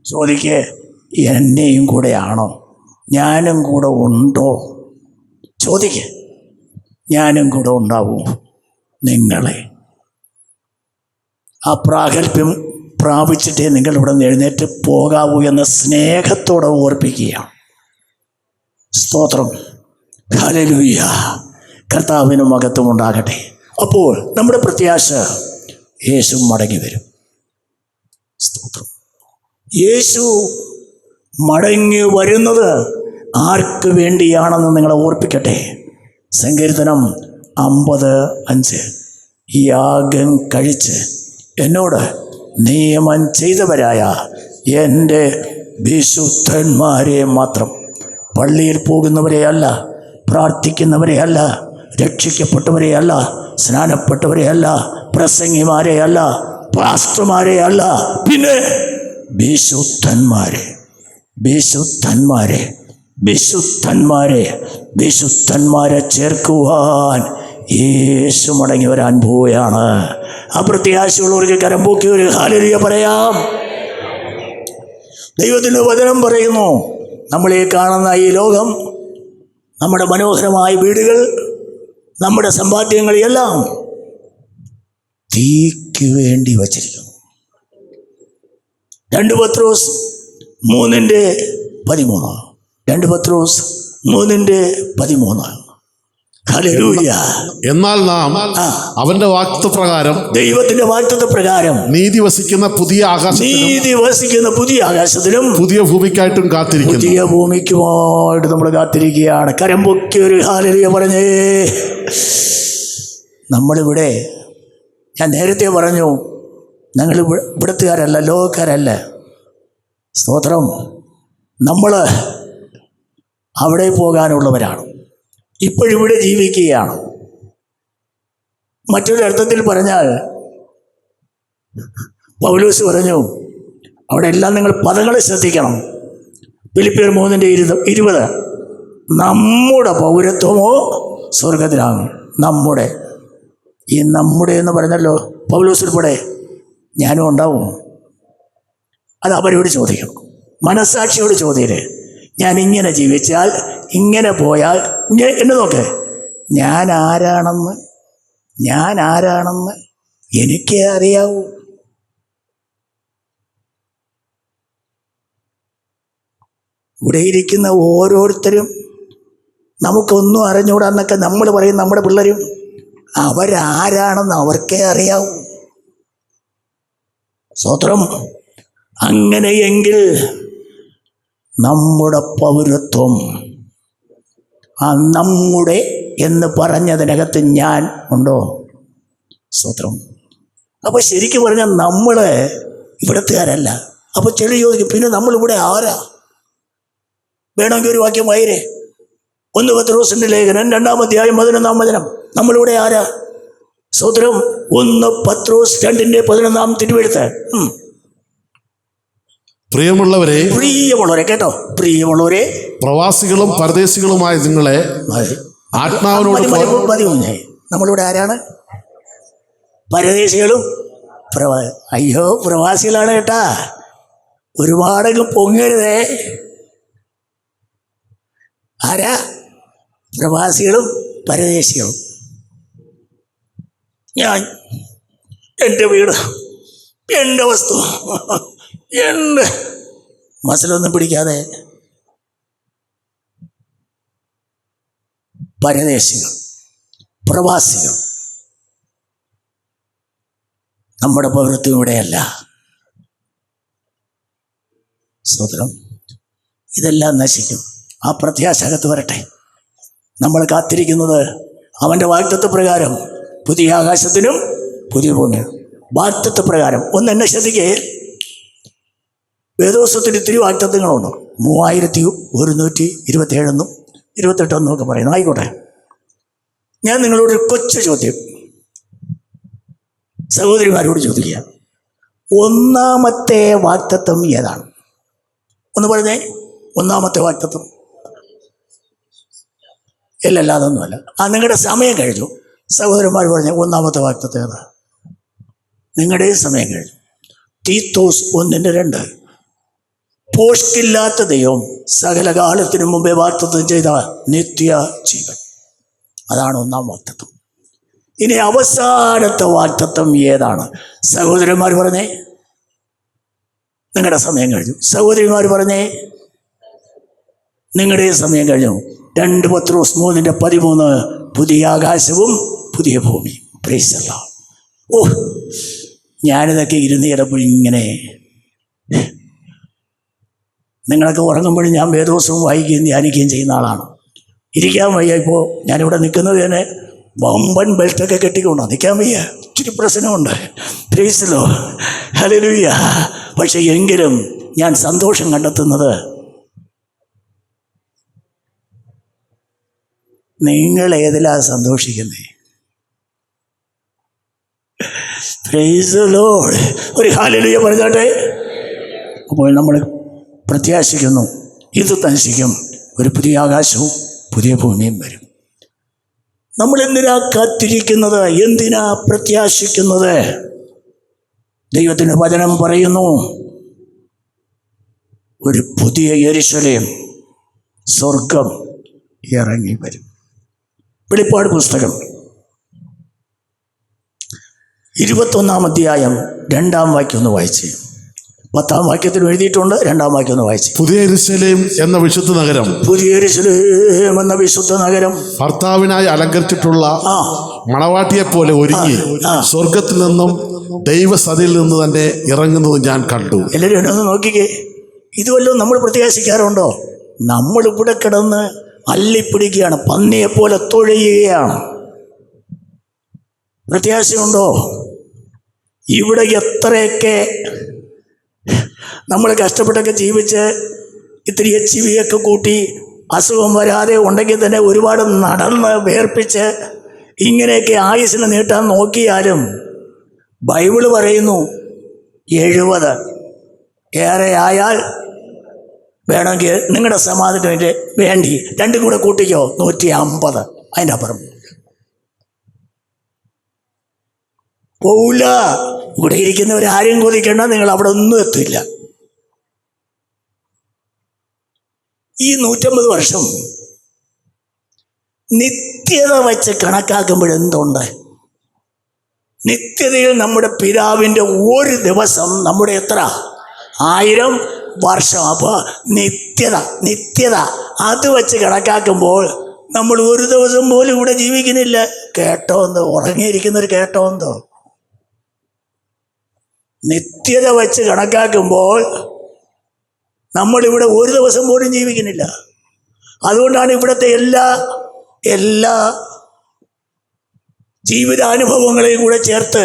ചോദിക്കേ, എന്നെയും കൂടെയാണോ? ഞാനും കൂടെ ഉണ്ടോ? ചോദിക്കേ, ഞാനും കൂടെ ഉണ്ടാവും നിങ്ങളെ. ആ പ്രാഗൽഭ്യം പ്രാപിച്ചിട്ടേ നിങ്ങൾ ഇവിടെ നിന്ന് എഴുന്നേറ്റ് പോകാവൂ എന്ന സ്നേഹത്തോടെ ഓർപ്പിക്കുകയാണ്. സ്തോത്രം, ഹല്ലേലൂയ. കർത്താവിന് മഹത്വം ഉണ്ടാകട്ടെ. അപ്പോൾ നമ്മുടെ പ്രത്യാശ, യേശു മടങ്ങി വരും. സ്തോത്രം. യേശു മടങ്ങി വരുന്നത് ആർക്ക് വേണ്ടിയാണെന്ന് നിങ്ങളെ ഓർപ്പിക്കട്ടെ. സങ്കീർത്തനം 50:5, യാഗം കഴിച്ച് എന്നോട് നിയമം ചെയ്തവരായ എൻ്റെ വിശുദ്ധന്മാരെ മാത്രം, പള്ളിയിൽ പോകുന്നവരെയല്ല, പ്രാർത്ഥിക്കുന്നവരെയല്ല, രക്ഷിക്കപ്പെട്ടവരെയല്ല, സ്നാനപ്പെട്ടവരെയല്ല, പ്രസംഗിമാരെയല്ല, പാസ്റ്റർമാരെയല്ല, പിന്നെ വിശുദ്ധന്മാരെ, വിശുദ്ധന്മാരെ, വിശുദ്ധന്മാരെ, വിശുദ്ധന്മാരെ ചേർക്കുവാൻ യേശു മടങ്ങി വരാൻ പോവുകയാണ്. ആ പ്രത്യാശയുള്ളവർക്ക് കരം പൊക്കി ഒരു ഹല്ലേലൂയ പറയാം. ദൈവത്തിൻ്റെ വചനം പറയുന്നു, നമ്മളീ കാണുന്ന ഈ ലോകം, നമ്മുടെ മനോഹരമായ വീടുകൾ, നമ്മുടെ സമ്പാദ്യങ്ങളെല്ലാം തീക്ക് വേണ്ടി വച്ചിരിക്കുന്നു. 2 പത്രോസ് 3:13, 2 പത്രോസ് 3:13. ഹല്ലേലൂയ. എന്നാൽ നാം അവന്റെ വാഗ്ദത്തപ്രകാരം, ദൈവത്തിന്റെ വാഗ്ദത്തപ്രകാരം നീതി വസിക്കുന്ന പുതിയ ആകാശത്തിലും പുതിയ ഭൂമിക്കായിട്ടും കാത്തിരിക്കുന്നു. പുതിയ ഭൂമിക്കുമായിട്ട് നമ്മൾ കാത്തിരിക്കുകയാണ്. കരം പൊക്കി ഒരു ഹല്ലേലൂയ പറഞ്ഞേ. നമ്മളിവിടെ, ഞാൻ നേരത്തെ പറഞ്ഞു, ഞങ്ങൾ ഇവിടത്തുകാരല്ല, ലോകക്കാരല്ല. സ്തോത്രം. നമ്മൾ അവിടെ പോകാനുള്ളവരാണ്. ഇപ്പോഴിവിടെ ജീവിക്കുകയാണ്. മറ്റൊരു അർത്ഥത്തിൽ പറഞ്ഞാൽ, പൗലോസ് പറഞ്ഞു, അവിടെ എല്ലാം നിങ്ങൾ പദങ്ങളെ ശ്രദ്ധിക്കണം. ഫിലിപ്പിയർ 3:20, നമ്മുടെ പൗരത്വമോ സ്വർഗത്തിലാണ്. നമ്മുടെ, ഈ നമ്മുടെ എന്ന് പറഞ്ഞല്ലോ, പൗലോസ് ഉൾപ്പെടെ ഞാനും ഉണ്ടാവും. അത് അവരോട് ചോദിക്കണം, മനസ്സാക്ഷിയോട് ചോദ്യരെ. ഞാൻ ഇങ്ങനെ ജീവിച്ചാൽ, ഇങ്ങനെ പോയാൽ, എന്നെ നോക്ക്, ഞാൻ ആരാണെന്ന് എനിക്കേ അറിയാവൂ. ഇവിടെ ഇരിക്കുന്ന ഓരോരുത്തരും നമുക്കൊന്നും അറിഞ്ഞുകൂടാന്നൊക്കെ നമ്മൾ പറയും. നമ്മുടെ പിള്ളേരും അവരാരാണെന്ന് അവർക്കേ അറിയാവൂ. സ്തോത്രം. അങ്ങനെയെങ്കിൽ നമ്മുടെ പൗരത്വം, ആ നമ്മുടെ എന്ന് പറഞ്ഞതിനകത്ത് ഞാൻ ഉണ്ടോ? സ്തോത്രം. അപ്പോൾ ശരിക്കും പറഞ്ഞാൽ നമ്മൾ ഇവിടത്തുകാരല്ല. അപ്പോൾ ചെളി ചോദിക്കും, പിന്നെ നമ്മളിവിടെ ആരാ? വേണമെങ്കിൽ ഒരു വാക്യം വായിരേ. 1 പത്രോസിന്റെ ലേഖനം 2-ാം അധ്യായം 11-ാം വചനം. നമ്മളിവിടെ ആരാ? സ്തോത്രം. 1 പത്രോസ് 2:11 തിരുവെഴുത്ത്. പ്രിയമുള്ളവരെ കേട്ടോ, പ്രിയമുള്ളവരെ, പ്രവാസികളും പരദേശികളുമായ നിങ്ങളെ ആത്മാവിനോട്. നമ്മളിവിടെ ആരാണ്? പരദേശികളും അയ്യോ പ്രവാസികളാണ് കേട്ടാ. ഒരുപാടങ്ങ് പൊങ്ങരുതേ. ആരാ? പ്രവാസികളും പരദേശികളും. ഞാൻ, എൻ്റെ വീട്, എൻ്റെ വസ്തു, എൻ്റെ മസിലൊന്നും പിടിക്കാതെ പരദേശികൾ, പ്രവാസികൾ. നമ്മുടെ പൗരത്വം ഇവിടെയല്ല. സ്തോത്രം. ഇതെല്ലാം നശിക്കും. ആ പ്രത്യാശകത്ത് വരട്ടെ. നമ്മൾ കാത്തിരിക്കുന്നത് അവൻ്റെ വാഗ്ദത്തപ്രകാരം പുതിയ ആകാശത്തിനും പുതിയ ഭൂമിയും. വാഗ്ദത്തപ്രകാരം ഒന്ന് എന്നെ ശ്രദ്ധിക്കേ. വേദോത്സവത്തിന് ഇത്തിരി വാഗ്ദത്തങ്ങളുണ്ട്. 3127 28 ഒക്കെ പറയുന്നു. ആയിക്കോട്ടെ, ഞാൻ നിങ്ങളോട് ഒരു കൊച്ചു ചോദ്യം സഹോദരിമാരോട് ചോദിക്കുക. ഒന്നാമത്തെ വാഗ്ദത്തം ഏതാണ്? ഒന്ന് പറഞ്ഞേ. ഒന്നാമത്തെ വാഗ്ദത്തം. ഇല്ലല്ല, അതൊന്നുമല്ല. നിങ്ങളുടെ സമയം കഴിഞ്ഞു. സഹോദരന്മാർ പറഞ്ഞ ഒന്നാമത്തെ വാഗ്ദത്തം ഏതാ? നിങ്ങളുടെ സമയം കഴിഞ്ഞു. തീത്തോസ് 1:2. പോഷ്കില്ലാത്ത ദൈവം സകല കാലത്തിനു മുമ്പേ വാഗ്ദത്തം ചെയ്ത നിത്യ ജീവൻ. അതാണ് 1-ാം വാഗ്ദത്തം. ഇനി അവസാനത്തെ വാഗ്ദത്തം ഏതാണ്? സഹോദരന്മാർ പറഞ്ഞേ, നിങ്ങളുടെ സമയം കഴിഞ്ഞു. സഹോദരിമാർ പറഞ്ഞേ, നിങ്ങളുടെ സമയം കഴിഞ്ഞു. 2 പത്രോസ് 3:13. പുതിയ ആകാശവും പുതിയ ഭൂമിയും. Price the Lord. ഓ, ഞാനിതൊക്കെ ഇരുന്ന് ചിലപ്പോൾ ഇങ്ങനെ, നിങ്ങളൊക്കെ ഉറങ്ങുമ്പോഴും ഞാൻ വേദോസവും വായിക്കുകയും ധ്യാനിക്കുകയും ചെയ്യുന്ന ആളാണ്. ഇരിക്കാൻ വയ്യ. ഇപ്പോൾ ഞാനിവിടെ നിൽക്കുന്നത് തന്നെ വമ്പൻ ബെൽറ്റൊക്കെ കെട്ടിക്കൊണ്ടോ, നിൽക്കാൻ വയ്യ, ഇച്ചിരി പ്രശ്നമുണ്ട്. Praise the Lord. ഹല്ലേലൂയ. പക്ഷേ എങ്കിലും ഞാൻ സന്തോഷം കണ്ടെത്തുന്നത് നിങ്ങൾ ഏതിലാണ് സന്തോഷിക്കുന്നത്? Praise the Lord. ഒരു ഹല്ലേലൂയ പറഞ്ഞാട്ടെ. അപ്പോൾ നമ്മൾ പ്രത്യാശിക്കുന്നു, ഇത് തനിക്കും ഒരു പുതിയ ആകാശവും പുതിയ ഭൂമിയും വരും. നമ്മൾ എന്തിനാ കാത്തിരിക്കുന്നത്? എന്തിനാ പ്രത്യാശിക്കുന്നത്? ദൈവത്തിൻ്റെ വചനം പറയുന്നു, ഒരു പുതിയ യെരൂശലേം, സ്വർഗം ഇറങ്ങി വരും. വെളിപ്പാട് പുസ്തകം 21-ാം അധ്യായം 2-ാം വാക്യം ഒന്ന് വായിച്ച്. 10-ാം വാക്യത്തിൽ എഴുതിയിട്ടുണ്ട്. 2-ാം വാക്യം ഒന്ന് വായിച്ച്. പുതിയ യെരൂശലേം എന്ന വിശുദ്ധ നഗരം, പുതിയ യെരൂശലേം എന്ന വിശുദ്ധ നഗരം ഭർത്താവിനായി അലങ്കരിച്ചിട്ടുള്ള മണവാട്ടിയെ പോലെ ഒരുങ്ങി സ്വർഗത്തിൽ നിന്നും ദൈവസഭയിൽ നിന്ന് തന്നെ ഇറങ്ങുന്നത് ഞാൻ കണ്ടു. എല്ലാവരും ഒന്ന് നോക്കിക്കേ. ഇതുവല്ലോ നമ്മൾ പ്രത്യാശിക്കാറുണ്ടോ? നമ്മളിവിടെ കിടന്ന് അല്ലിപ്പിടിക്കുകയാണ്, പന്നിയെപ്പോലെ തുഴയുകയാണ്. പ്രത്യാശയുണ്ടോ? ഇവിടെ എത്രയൊക്കെ നമ്മൾ കഷ്ടപ്പെട്ടൊക്കെ ജീവിച്ച് ഇത്തിരി എച്ചിവിയൊക്കെ കൂട്ടി അസുഖം വരാതെ ഉണ്ടെങ്കിൽ തന്നെ ഒരുപാട് നടന്ന് വേർപ്പിച്ച് ഇങ്ങനെയൊക്കെ ആയുസ്സിന് നീട്ടാൻ നോക്കിയാലും ബൈബിള് പറയുന്നു 70 ഏറെ ആയാൽ വേണമെങ്കിൽ നിങ്ങളുടെ സമാധാനത്തിന് വേണ്ടി 2 കൂടെ കൂട്ടിക്കോ, 150. അതിൻ്റെ അപ്പുറം പോവില്ല. ഇവിടെ ഇരിക്കുന്നവരാരും കൊതിക്കേണ്ട, നിങ്ങൾ അവിടെ ഒന്നും എത്തില്ല. ഈ 150 വർഷം നിത്യത വച്ച് കണക്കാക്കുമ്പോഴെന്തുണ്ട്? നിത്യതയിൽ നമ്മുടെ പിതാവിൻ്റെ ഒരു ദിവസം നമ്മുടെ എത്ര? 1000 വർഷം. അപ്പോൾ നിത്യത അത് വച്ച് കണക്കാക്കുമ്പോൾ നമ്മൾ ഒരു ദിവസം പോലും ഇവിടെ ജീവിക്കുന്നില്ല. കേട്ടോ എന്തോ? ഉറങ്ങിയിരിക്കുന്നവർ കേട്ടോ എന്തോ? നിത്യത വച്ച് കണക്കാക്കുമ്പോൾ നമ്മളിവിടെ ഒരു ദിവസം പോലും ജീവിക്കുന്നില്ല. അതുകൊണ്ടാണ് ഇവിടുത്തെ എല്ലാ ജീവിതാനുഭവങ്ങളെയും കൂടെ ചേർത്ത്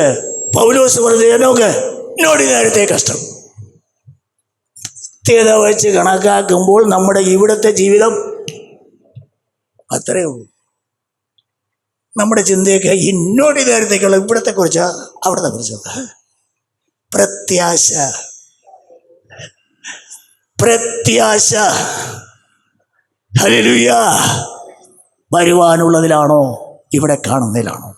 പൗലോസ് പറഞ്ഞു, എന്നോട് നേരത്തെ കഷ്ടം. നിത്യത വെച്ച് കണക്കാക്കുമ്പോൾ നമ്മുടെ ഇവിടുത്തെ ജീവിതം അത്രയേ ഉള്ളൂ. നമ്മുടെ ചിന്തയൊക്കെ ഇന്നോട് നേരത്തേക്കുള്ള ഇവിടത്തെ കുറിച്ചാ അവിടത്തെ കുറിച്ചോ? പ്രത്യാശ ഹല്ലേലൂയ. വരുവാനുള്ളതിലാണോ ഇവിടെ കാണുന്നതിലാണോ?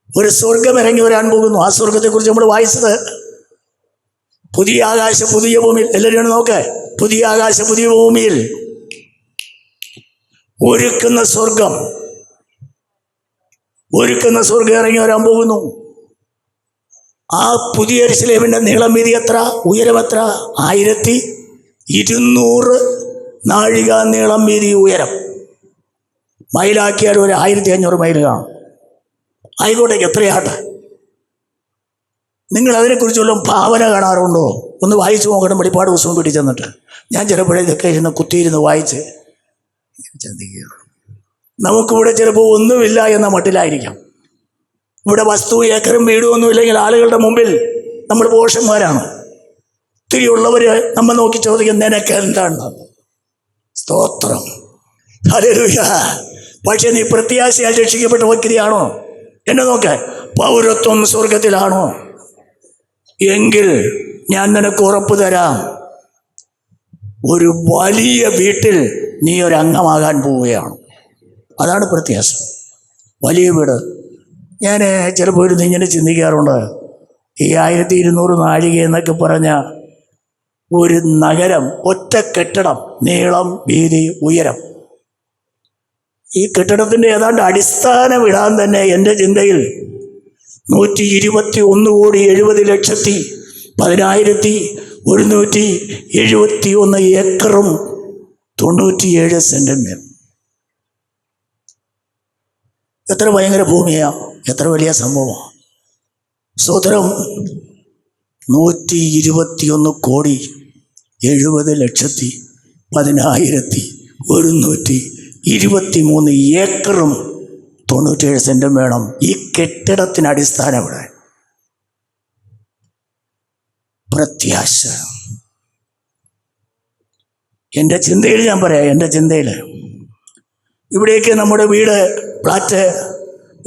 ഒരു സ്വർഗം ഇറങ്ങി വരാൻ പോകുന്നു. ആ സ്വർഗത്തെക്കുറിച്ച് നമ്മൾ വായിച്ചത് പുതിയ ആകാശം പുതിയ ഭൂമിയിൽ. എല്ലാവരും നോക്ക്. പുതിയ ആകാശം പുതിയ ഭൂമിയിൽ ഒരുക്കുന്ന സ്വർഗം ഇറങ്ങി വരാൻ പോകുന്നു. ആ പുതിയ യെരൂശലേമിൻ്റെ നീളം വീതി എത്ര? ഉയരം എത്ര? 1200 നാഴിക നീളം വീതി ഉയരം. മൈലാക്കിയാൽ ഒരു 1500 മൈൽ കാണും. ആയിക്കോട്ടേക്ക് എത്രയാട്ടെ. നിങ്ങൾ അതിനെക്കുറിച്ചുള്ള ഭാവന കാണാറുണ്ടോ? ഒന്ന് വായിച്ചു നോക്കണം. വെളിപ്പാട് പുസ്തകം പിടി ചെന്നിട്ട് ഞാൻ ചിലപ്പോഴേ ഇതൊക്കെ കുത്തിയിരുന്ന് വായിച്ച് ചിന്തിക്കുകയാണ്. നമുക്കിവിടെ ചിലപ്പോൾ ഒന്നുമില്ല എന്ന മട്ടിലായിരിക്കാം. ഇവിടെ വസ്തു ഏക്കറും വീടും ഒന്നുമില്ലെങ്കിൽ ആളുകളുടെ മുമ്പിൽ നമ്മൾ പോഷന്മാരാണ്. ഒത്തിരിയുള്ളവർ നമ്മൾ നോക്കി ചോദിക്കും, നിനക്ക് എന്താണ്? സ്തോത്രം, ഹല്ലേലൂയ. പക്ഷെ നീ പ്രത്യാശയാൽ രക്ഷിക്കപ്പെട്ട വ്യക്തിയാണോ? എന്നെ നോക്ക്. പൗരത്വം സ്വർഗത്തിലാണോ? എങ്കിൽ ഞാൻ നിനക്ക് ഉറപ്പ് തരാം, ഒരു വലിയ വീട്ടിൽ നീ ഒരു അംഗമാകാൻ പോവുകയാണ്. അതാണ് പ്രത്യാശ. വലിയ വീട്. ഞാൻ ചിലപ്പോൾ ഇരുന്ന് ഇങ്ങനെ ചിന്തിക്കാറുണ്ട്. ഈ 1200 നാഴിക എന്നൊക്കെ പറഞ്ഞ ഒരു നഗരം, ഒറ്റ കെട്ടിടം, നീളം, വീതി, ഉയരം. ഈ കെട്ടിടത്തിൻ്റെ ഏതാണ്ട് അടിസ്ഥാനം ഇടാൻ തന്നെ എൻ്റെ ചിന്തയിൽ 121,70,1171 ഏക്കറും 97 സെൻറ്റും വേണം. എത്ര ഭയങ്കര ഭൂമിയാണ്, എത്ര വലിയ സംഭവമാണ്. സ്വതന്ത്രം 121,70,1123 ഏക്കറും 97 സെൻറ്റും വേണം ഈ കെട്ടിടത്തിന് അടിസ്ഥാനം ഇവിടെ. പ്രത്യാശ എൻ്റെ ചിന്തയിൽ ഞാൻ പറയാം. എൻ്റെ ചിന്തയിൽ ഇവിടേക്ക് നമ്മുടെ വീട് ഫ്ലാറ്റ്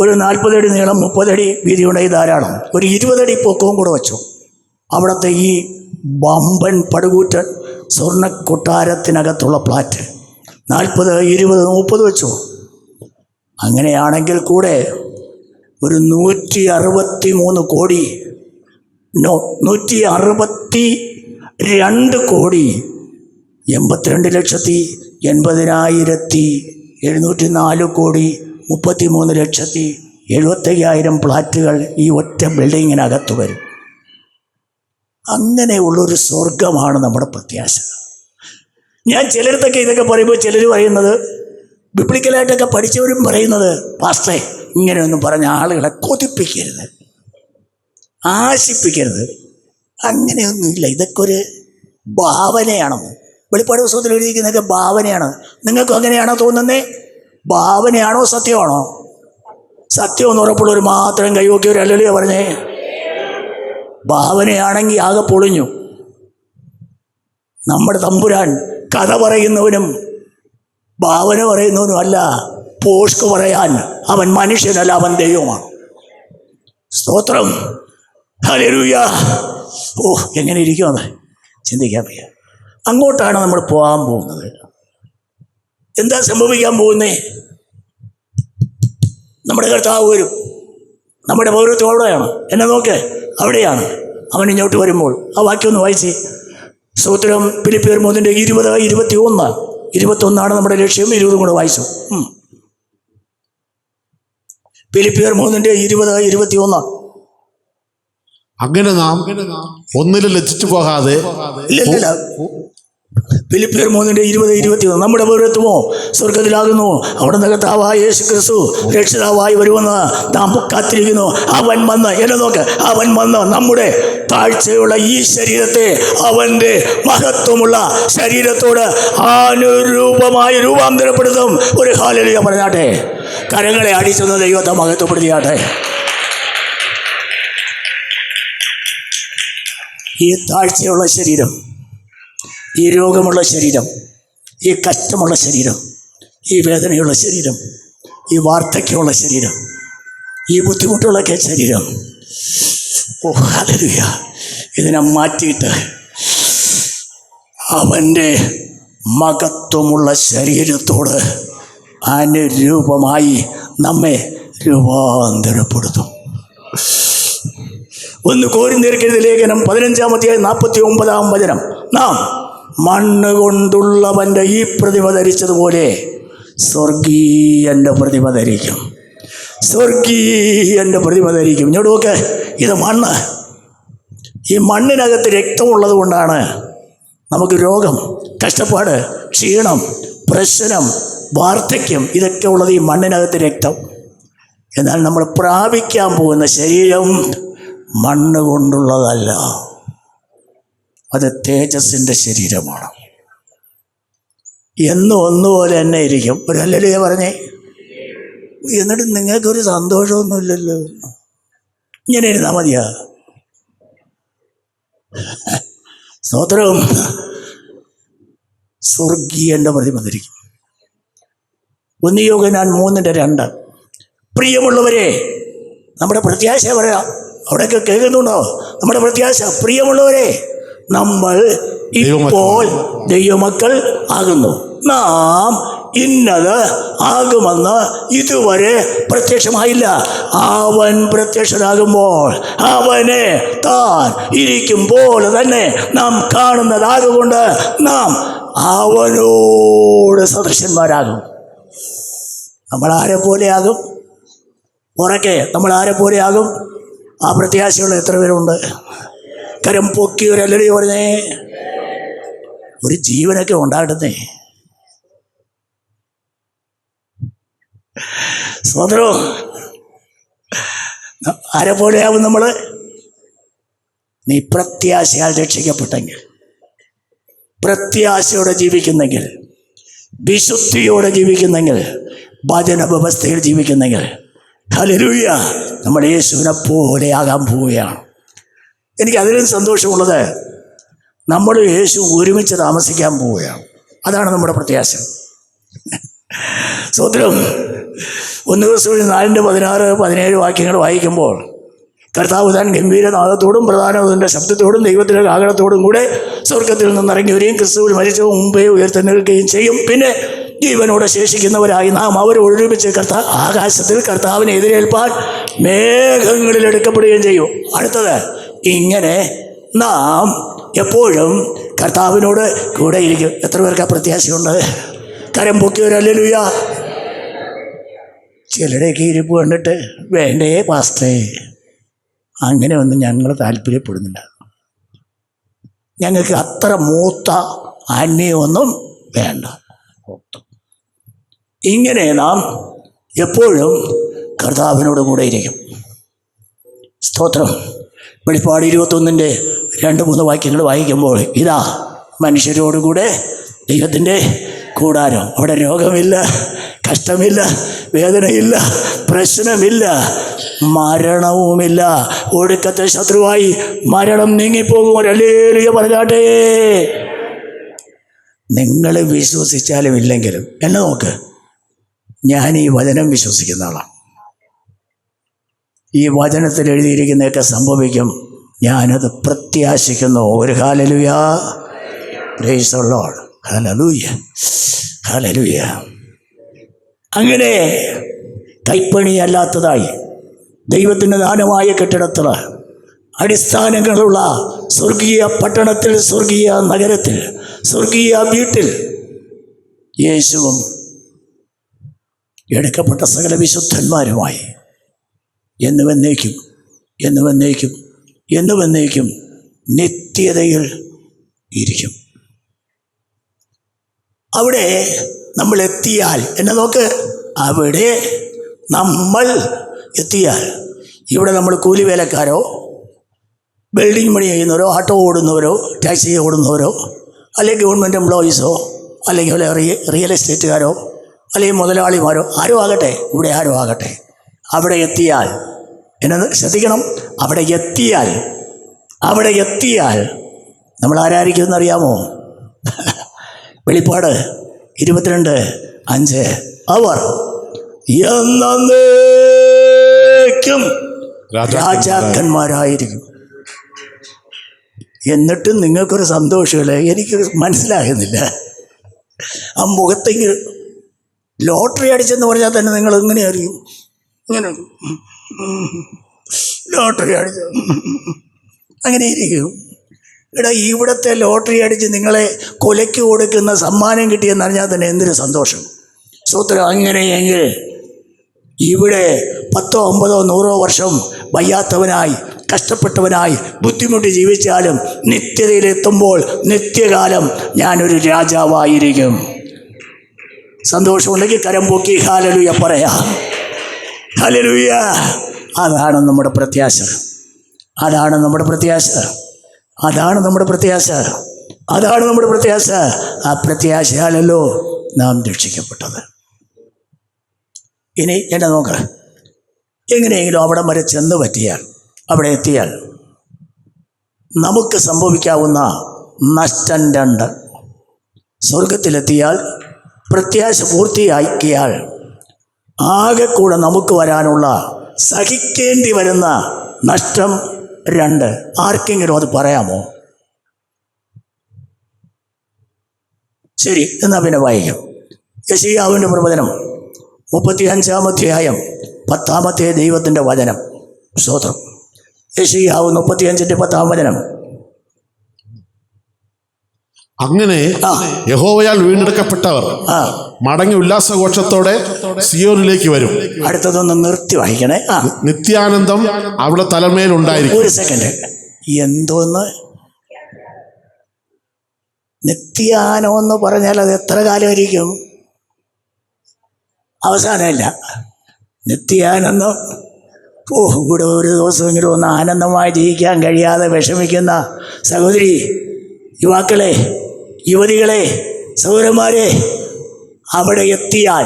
ഒരു 40 അടി നീളം, 30 അടി വീതി ഉണ്ടായി ധാരാളം. ഒരു 20 അടി പൊക്കവും കൂടെ വെച്ചു. അവിടുത്തെ ഈ വമ്പൻ പടുകൂറ്റൻ സ്വർണ്ണ കൊട്ടാരത്തിനകത്തുള്ള ഫ്ലാറ്റ് 40, 20, 30 വെച്ചു. അങ്ങനെയാണെങ്കിൽ കൂടെ ഒരു 163 കോടി, 162 കോടി 82,80,704 കോടി 33,75,000 ഫ്ലാറ്റുകൾ ഈ ഒറ്റ ബിൽഡിങ്ങിനകത്ത് വരും. അങ്ങനെയുള്ളൊരു സ്വർഗമാണ് നമ്മുടെ പ്രത്യാശ. ഞാൻ ചിലർക്കൊക്കെ ഇതൊക്കെ പറയുമ്പോൾ ചിലർ പറയുന്നത്, ബിബ്ലിക്കലായിട്ടൊക്കെ പഠിച്ചവരും പറയുന്നത്, പാസ്റ്ററെ ഇങ്ങനെയൊന്നും പറഞ്ഞ ആളുകളെ കൊതിപ്പിക്കരുത്, ആശിപ്പിക്കരുത്. അങ്ങനെയൊന്നുമില്ല, ഇതൊക്കെ ഒരു ഭാവനയാണെന്ന്. വെളിപ്പാട് പുസ്തകത്തിൽ എഴുതിയിരിക്കുന്നതൊക്കെ ഭാവനയാണ്. നിങ്ങൾക്കും അങ്ങനെയാണോ തോന്നുന്നേ? ഭാവനയാണോ സത്യമാണോ? സത്യമെന്ന് ഉറപ്പുള്ളവർ മാത്രം കൈവക്കിയവർ അല്ലല്ലോ പറഞ്ഞേ. ഭാവനയാണെങ്കിൽ ആകെ പൊളിഞ്ഞു. നമ്മുടെ തമ്പുരാൻ കഥ പറയുന്നവനും ഭാവന പറയുന്നവനും അല്ല, പോഷ്ക് പറയാൻ അവൻ മനുഷ്യനല്ല, അവൻ ദൈവമാണ്. സ്തോത്രം, ഹല്ലേലൂയ. ഓ, എങ്ങനെ ഇരിക്കുമെന്ന് ചിന്തിക്കാൻ വയ്യ. അങ്ങോട്ടാണ് നമ്മൾ പോകാൻ പോകുന്നത്. എന്താ സംഭവിക്കാൻ പോകുന്നേ? നമ്മുടെ കർത്താവ് വരും. നമ്മുടെ പൗരത്വം അവിടെയാണ്. എന്നെ നോക്ക്, അവിടെയാണ്. അവൻ ഇങ്ങോട്ട് വരുമ്പോൾ ആ വാക്യം ഒന്ന് വായിച്ചേ. സ്തോത്രം. ഫിലിപ്പിയർ 3:20, 21 നമ്മുടെ ലക്ഷ്യം. 20 കൂടെ വായിച്ചു. ഫിലിപ്പിയർ 3:20-21. അങ്ങനെ നാം ഒന്നിലും ലജ്ജിച്ചു പോകാതെ. ഇല്ല, ഫിലിപ്പിയർ 3:20-21 നമ്മുടെ പൗരത്വമോ സ്വർഗത്തിലാകുന്നു. അവിടെ കർത്താവായ യേശു ക്രിസ്തു രക്ഷിതാവായി വരുമെന്ന് നാം കാത്തിരിക്കുന്നു. അവൻ വന്ന്, എന്നെ നോക്ക്, അവൻ വന്ന് നമ്മുടെ താഴ്ചയുള്ള ഈ ശരീരത്തെ അവൻ്റെ മഹത്വമുള്ള ശരീരത്തോട് അനുരൂപമായി രൂപാന്തരപ്പെടുത്തും. ഒരു ഹല്ലേലൂയ പറഞ്ഞാട്ടെ. കരങ്ങളെ അടിച്ചൊന്ന് ദൈവത്തെ മഹത്വപ്പെടുത്തിയാട്ടെ. ഈ താഴ്ചയുള്ള ശരീരം, ഈ രോഗമുള്ള ശരീരം, ഈ കഷ്ടമുള്ള ശരീരം, ഈ വേദനയുള്ള ശരീരം, ഈ വാർദ്ധക്യമുള്ള ശരീരം, ഈ ബുദ്ധിമുട്ടുള്ളൊക്കെ ശരീരം, ഓ ഹല്ലേലൂയ, ഇതിനെ മാറ്റിയിട്ട് അവൻ്റെ മഹത്വമുള്ള ശരീരത്തോട് അനുരൂപമായി നമ്മെ രൂപാന്തരപ്പെടുത്തും. 1 കൊരിന്ത്യർക്കെഴുതിയ ലേഖനം 15-49 നാം മണ്ണ് കൊണ്ടുള്ളവൻ്റെ ഈ പ്രതിമ ധരിച്ചതുപോലെ സ്വർഗീയൻ്റെ പ്രതിമ ധരിക്കും. സ്വർഗീയൻ്റെ പ്രതിമ ധരിക്കും. ഇങ്ങോട്ട് നോക്ക്, ഇത് മണ്ണ്. ഈ മണ്ണിനകത്ത് രക്തമുള്ളത് കൊണ്ടാണ് നമുക്ക് രോഗം, കഷ്ടപ്പാട്, ക്ഷീണം, പ്രശ്നം, വാർദ്ധക്യം ഇതൊക്കെ ഉള്ളത് ഈ മണ്ണിനകത്ത് രക്തം. എന്നാൽ നമ്മൾ പ്രാപിക്കാൻ പോകുന്ന ശരീരം മണ്ണ് കൊണ്ടുള്ളതല്ല, അത് തേജസ്സിൻ്റെ ശരീരമാണ്. എന്നും ഒന്നുപോലെ തന്നെ ഇരിക്കും. ഒരു ഹല്ലേലൂയ പറഞ്ഞേ. എന്നിട്ട് നിങ്ങൾക്കൊരു സന്തോഷമൊന്നുമില്ലല്ലോ. ഇങ്ങനെ ഇരുന്നാൽ മതിയാ? സ്തോത്രം. സ്വർഗീയൻ്റെ പ്രതിമ ധരിക്കും. 1 യോഹന്നാൻ 3:2. പ്രിയമുള്ളവരെ, നമ്മുടെ പ്രത്യാശ പറയാം. അവിടെയൊക്കെ കേൾക്കുന്നുണ്ടോ? നമ്മുടെ പ്രത്യാശ, പ്രിയമുള്ളവരെ, നമ്മൾ ഇപ്പോൾ ദൈവമക്കൾ ആകുന്നു. നാം ഇന്നത് ആകുമെന്ന് ഇതുവരെ പ്രത്യക്ഷമായില്ല. അവൻ പ്രത്യക്ഷനാകുമ്പോൾ അവനെ താൻ ഇരിക്കും പോലെ തന്നെ നാം കാണുന്നതാകൊണ്ട് നാം അവനോട് സദൃശന്മാരാകും. നമ്മൾ ആരെ പോലെയാകും? ഉറക്കെ, നമ്മൾ ആരെ പോലെയാകും? ആ പ്രത്യാശയുള്ള എത്ര പേരുണ്ട്? കരം പൊക്കി ഒരു അല്ലടി പറഞ്ഞേ. ഒരു ജീവനൊക്കെ ഉണ്ടാകട്ടെ. സ്വതന്ത്രം ആരെ പോലെയാവും നമ്മൾ? നീ പ്രത്യാശയാൽ രക്ഷിക്കപ്പെട്ടെങ്കിൽ, പ്രത്യാശയോടെ ജീവിക്കുന്നെങ്കിൽ, വിശുദ്ധിയോടെ ജീവിക്കുന്നെങ്കിൽ, വചന വ്യവസ്ഥയിൽ ജീവിക്കുന്നെങ്കിൽ, ഹല്ലേലൂയ, നമ്മൾ യേശുവിനെ പോലെയാകാൻ പോവുകയാണ്. എനിക്ക് അതിലും സന്തോഷമുള്ളത്, നമ്മൾ യേശു ഒരുമിച്ച് താമസിക്കാൻ പോവുകയാണ്. അതാണ് നമ്മുടെ പ്രത്യാശ. സ്വതന്ത്രം 1 Thessalonians 4:16-17 വാക്യങ്ങൾ വായിക്കുമ്പോൾ, കർത്താവ് താൻ ഗംഭീരനാദത്തോടും പ്രധാനത്തിൻ്റെ ശബ്ദത്തോടും ദൈവത്തിൻ്റെ കാഹളത്തോടും കൂടെ സ്വർഗത്തിൽ നിന്നിറങ്ങി വരികയും ക്രിസ്തുവിൽ മരിച്ച മുമ്പേ ഉയർത്തെഴുന്നേൽക്കുകയും ചെയ്യും. പിന്നെ ജീവനോടെ ശേഷിക്കുന്നവരായി നാം അവരൊരുമിച്ച് ആകാശത്തിൽ കർത്താവിനെ എതിരേൽപ്പാൻ മേഘങ്ങളിൽ എടുക്കപ്പെടുകയും ചെയ്യും. അടുത്തത്, ഇങ്ങനെ നാം എപ്പോഴും കർത്താവിനോട് കൂടെ ഇരിക്കും. എത്ര പേർക്ക് ആ പ്രത്യാശയുണ്ട്? കരം പൊക്കിയവർ ഹല്ലേലൂയ. ചിലരുടെയൊക്കെ ഇരിപ്പ് കണ്ടിട്ട്, വേണ്ടേ പാസ്റ്റേ, അങ്ങനെയൊന്നും ഞങ്ങൾ താല്പര്യപ്പെടുന്നില്ല. ഞങ്ങൾക്ക് അത്ര മൂത്ത ആത്മീയമൊന്നും വേണ്ട. ഇങ്ങനെ നാം എപ്പോഴും കർത്താവിനോട് കൂടെ ഇരിക്കും. സ്തോത്രം. വെളിപ്പാട് 21-2-3 വാക്യങ്ങൾ വായിക്കുമ്പോൾ, ഇതാ മനുഷ്യരോടുകൂടെ ദൈവത്തിൻ്റെ കൂടാരം. അവിടെ രോഗമില്ല, കഷ്ടമില്ല, വേദനയില്ല, പ്രശ്നമില്ല, മരണവുമില്ല. ഒടുക്കത്തെ ശത്രുവായി മരണം നീങ്ങിപ്പോകും. ഹല്ലേലൂയ പറഞ്ഞാട്ടെ. നിങ്ങൾ വിശ്വസിച്ചാലും ഇല്ലെങ്കിലും എന്നെ നോക്ക്, ഞാൻ ഈ വചനം വിശ്വസിക്കുന്ന ആളാണ്. ഈ വചനത്തിൽ എഴുതിയിരിക്കുന്നതൊക്കെ സംഭവിക്കും. ഞാനത് പ്രത്യാശിക്കുന്നു. ഒരു hallelujah. Price the Lord. Hallelujah, hallelujah. അങ്ങനെ കൈപ്പണിയല്ലാത്തതായി ദൈവത്തിൻ്റെ ദാനമായ കെട്ടിടത്തിൽ, അടിസ്ഥാനങ്ങളുള്ള സ്വർഗീയ പട്ടണത്തിൽ, സ്വർഗീയ നഗരത്തിൽ, സ്വർഗീയ വീട്ടിൽ യേശുവും എടുക്കപ്പെട്ട സകല വിശുദ്ധന്മാരുമായി എന്നുവെന്നേക്കും എന്നുവെന്നേക്കും എന്നുവെന്നേക്കും നിത്യതയിൽ ഇരിക്കും. അവിടെ നമ്മൾ എത്തിയാൽ, എന്നെ നോക്ക്, അവിടെ നമ്മൾ എത്തിയാൽ, ഇവിടെ നമ്മൾ കൂലിവേലക്കാരോ ബിൽഡിംഗ് പണി ചെയ്യുന്നവരോ ആട്ടോ ഓടുന്നവരോ ടാക്സി ഓടുന്നവരോ അല്ലെങ്കിൽ ഗവൺമെൻറ് എംപ്ലോയീസോ അല്ലെങ്കിൽ റിയൽ എസ്റ്റേറ്റുകാരോ അല്ലെങ്കിൽ മുതലാളിമാരോ ആരും ആകട്ടെ, ഇവിടെ ആരും ആകട്ടെ, അവിടെ എത്തിയാൽ എന്നത് ശ്രദ്ധിക്കണം. അവിടെ എത്തിയാൽ നമ്മൾ ആരായിരിക്കും എന്നറിയാമോ? വെളിപ്പാട് 22:5, അവർ എന്നേക്കും രാജാക്കന്മാരായിരിക്കും. എന്നിട്ടും നിങ്ങൾക്കൊരു സന്തോഷമില്ല. എനിക്ക് മനസ്സിലാകുന്നില്ല. ആ മുഖത്തെങ്കിൽ ലോട്ടറി അടിച്ചെന്ന് പറഞ്ഞാൽ തന്നെ നിങ്ങൾ എങ്ങനെ അറിയും? ഇങ്ങനെ ലോട്ടറി അടിച്ച അങ്ങനെ ഇരിക്കും. എടാ, ഇവിടുത്തെ ലോട്ടറി അടിച്ച് നിങ്ങളെ കൊലയ്ക്ക് കൊടുക്കുന്ന സമ്മാനം കിട്ടിയെന്ന് അറിഞ്ഞാൽ തന്നെ എന്തൊരു സന്തോഷം. സൂത്രം. അങ്ങനെയെങ്കിൽ ഇവിടെ 10, 50, 100 വർഷം വയ്യാത്തവനായി കഷ്ടപ്പെട്ടവനായി ബുദ്ധിമുട്ടി ജീവിച്ചാലും നിത്യതയിലെത്തുമ്പോൾ നിത്യകാലം ഞാനൊരു രാജാവായിരിക്കും. സന്തോഷമുണ്ടെങ്കിൽ കരം പൊക്കി ഹല്ലേലൂയ പറയാം. ഹല്ലേലൂയ. അതാണ് നമ്മുടെ പ്രത്യാശ. അതാണ് നമ്മുടെ പ്രത്യാശ. അതാണ് നമ്മുടെ പ്രത്യാശ. അതാണ് നമ്മുടെ പ്രത്യാശ. ആ പ്രത്യാശയാലല്ലോ നാം രക്ഷിക്കപ്പെട്ടത്. ഇനി എന്നെ നോക്ക്, എങ്ങനെയെങ്കിലും അവിടെ വരെ ചെന്ന് പറ്റിയാൽ, അവിടെ എത്തിയാൽ നമുക്ക് സംഭവിക്കാവുന്ന നഷ്ടം 2. സ്വർഗത്തിലെത്തിയാൽ പ്രത്യാശ പൂർത്തിയാക്കിയാൽ ആകെ കൂടെ നമുക്ക് വരാനുള്ള സഹിക്കേണ്ടി വരുന്ന നഷ്ടം 2. ആർക്കെങ്കിലും അത് പറയാമോ? ശരി, എന്നാൽ പിന്നെ വായിക്കും. യെശയ്യാവിൻ്റെ പ്രവചനം 35-ാം അധ്യായം 10-ാമത്തെ ദൈവത്തിൻ്റെ വചനം. സ്തോത്രം. യെശയ്യാവ് 35-ന്റെ 10-ാം വചനം. അങ്ങനെ യഹോവയാൽ വീണ്ടെടുക്കപ്പെട്ടവർ മടങ്ങി ഉല്ലാസഘോഷത്തോടെ സിയോനിലേക്ക് വരും. അടുത്തതൊന്ന് നിർത്തി വായിക്കണേ. നിത്യാനന്ദം അവിടെ തലമേലുണ്ടായിരിക്കും. ഒരു സെക്കൻഡ്. എന്തോന്ന് നിത്യാനം എന്ന് പറഞ്ഞാൽ അത് എത്ര കാലമായിരിക്കും? അവസാനമില്ല. നിത്യാനന്ദം. ഇവിടെ ഒരു ദിവസമെങ്കിലും ഒന്ന് ആനന്ദമായി ജീവിക്കാൻ കഴിയാതെ വിഷമിക്കുന്ന സഹോദരി, യുവാക്കളെ, യുവതികളെ, സഹോദരന്മാരെ, അവിടെ എത്തിയാൽ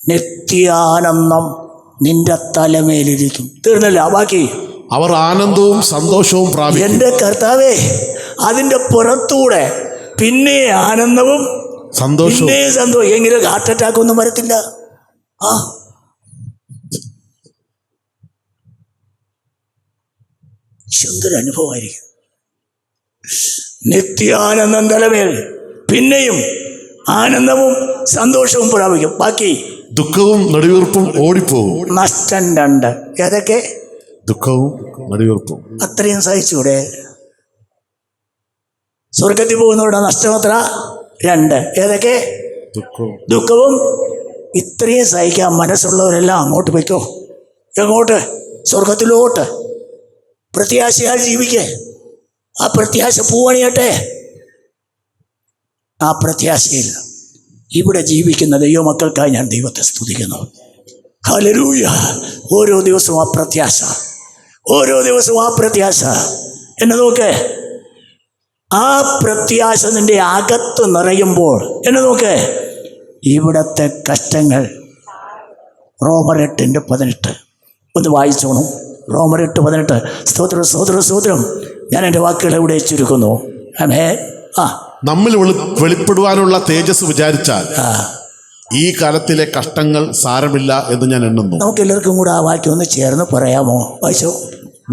നിത്യാനന്ദം നിന്റെ തലമേലിരിക്കും. തീർന്നല്ല, ബാക്കി അവർ ആനന്ദവും സന്തോഷവും പ്രാപിക്കും. എൻ്റെ കർത്താവേ, അതിൻ്റെ പുറത്തൂടെ പിന്നെ ആനന്ദവും സന്തോഷവും. പിന്നെ സന്തോഷം. എങ്കിലും ഹാർട്ട് അറ്റാക്ക് ഒന്നും വരത്തില്ല. എന്തൊരു അനുഭവമായിരിക്കും. നിത്യാനന്ദം തലമേൽ, പിന്നെയും ആനന്ദവും സന്തോഷവും പ്രാപിക്കും. ബാക്കി ദുഃഖവും നെടുവീർപ്പും ഓടിപ്പോകും. നഷ്ടം 2. ഏതൊക്കെ? ദുഃഖവും നെടുവീർപ്പും. അത്രയും സഹിച്ചൂടെ? സ്വർഗത്തിൽ പോകുന്നവരുടെ നഷ്ടം എത്ര? 2. ഏതൊക്കെ? ദുഃഖവും. ഇത്രയും സഹിക്കാൻ മനസ്സുള്ളവരെല്ലാം അങ്ങോട്ട് വയ്ക്കോ. എങ്ങോട്ട്? സ്വർഗത്തിലോട്ട്. പ്രത്യാശയാൽ ജീവിക്കേ. ആ പ്രത്യാശ പൂവണിയട്ടെ. ആ പ്രത്യാശയിൽ ഇവിടെ ജീവിക്കുന്ന ദൈവമക്കൾക്കായി ഞാൻ ദൈവത്തെ സ്തുതിക്കുന്നു. ഹല്ലേലൂയ. ഓരോ ദിവസവും ആ പ്രത്യാശ, ഓരോ ദിവസവും ആ പ്രത്യാശ. എന്നെ നോക്ക്, ആ പ്രത്യാശ നിന്റെ അകത്ത് നിറയുമ്പോൾ എന്നെ നോക്ക്, ഇവിടത്തെ കഷ്ടങ്ങൾ. റോമർ 8:18 ഒന്ന് വായിച്ചോണം. റോമർ 8:18. സ്തോത്രം, സ്തോത്രം, സ്തോത്രം. ഞാൻ എൻ്റെ വാക്കുകൾ എവിടെ ചുരുക്കുന്നു. നമ്മിൽ വെളിപ്പെടുവാനുള്ള തേജസ് വിചാരിച്ചാൽ ഈ കാലത്തിലെ കഷ്ടങ്ങൾ സാരമില്ല എന്ന് ഞാൻ എണ്ണുന്നു. നമുക്ക് എല്ലാവർക്കും കൂടെ ആ വാക്യം ഒന്ന് ചേർന്ന് പറയാമോ? വായിച്ചോ.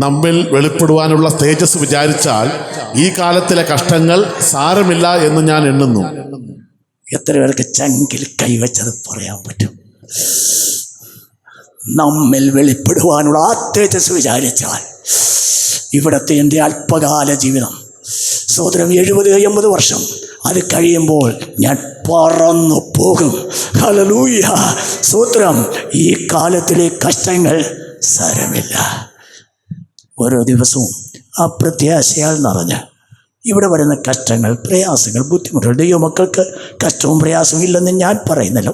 നമ്മിൽ വെളിപ്പെടുവാനുള്ള തേജസ് വിചാരിച്ചാൽ ഈ കാലത്തിലെ കഷ്ടങ്ങൾ സാരമില്ല എന്ന് ഞാൻ എണ്ണുന്നു. എത്ര പേർക്ക് ചങ്കിൽ കൈവച്ചത് പറയാൻ പറ്റും? നമ്മിൽ വെളിപ്പെടുവാനുള്ള ആ തേജസ് വിചാരിച്ചാൽ ഇവിടത്തെ എൻ്റെ അല്പകാല ജീവിതം, സഹോദരം, 70-80 വർഷം അത് കഴിയുമ്പോൾ ഞാൻ പറന്നു പോകും. ഹല്ലേലൂയ. സ്തോത്രം. ഈ കാലത്തിലെ കഷ്ടങ്ങൾ സാരമില്ല. ഓരോ ദിവസവും ആ പ്രത്യാശയാൽ നിറഞ്ഞ് ഇവിടെ വരുന്ന കഷ്ടങ്ങൾ, പ്രയാസങ്ങൾ, ബുദ്ധിമുട്ടുകൾ, ദൈവമക്കൾക്ക് കഷ്ടവും പ്രയാസവും ഇല്ലെന്ന് ഞാൻ പറയുന്നില്ല.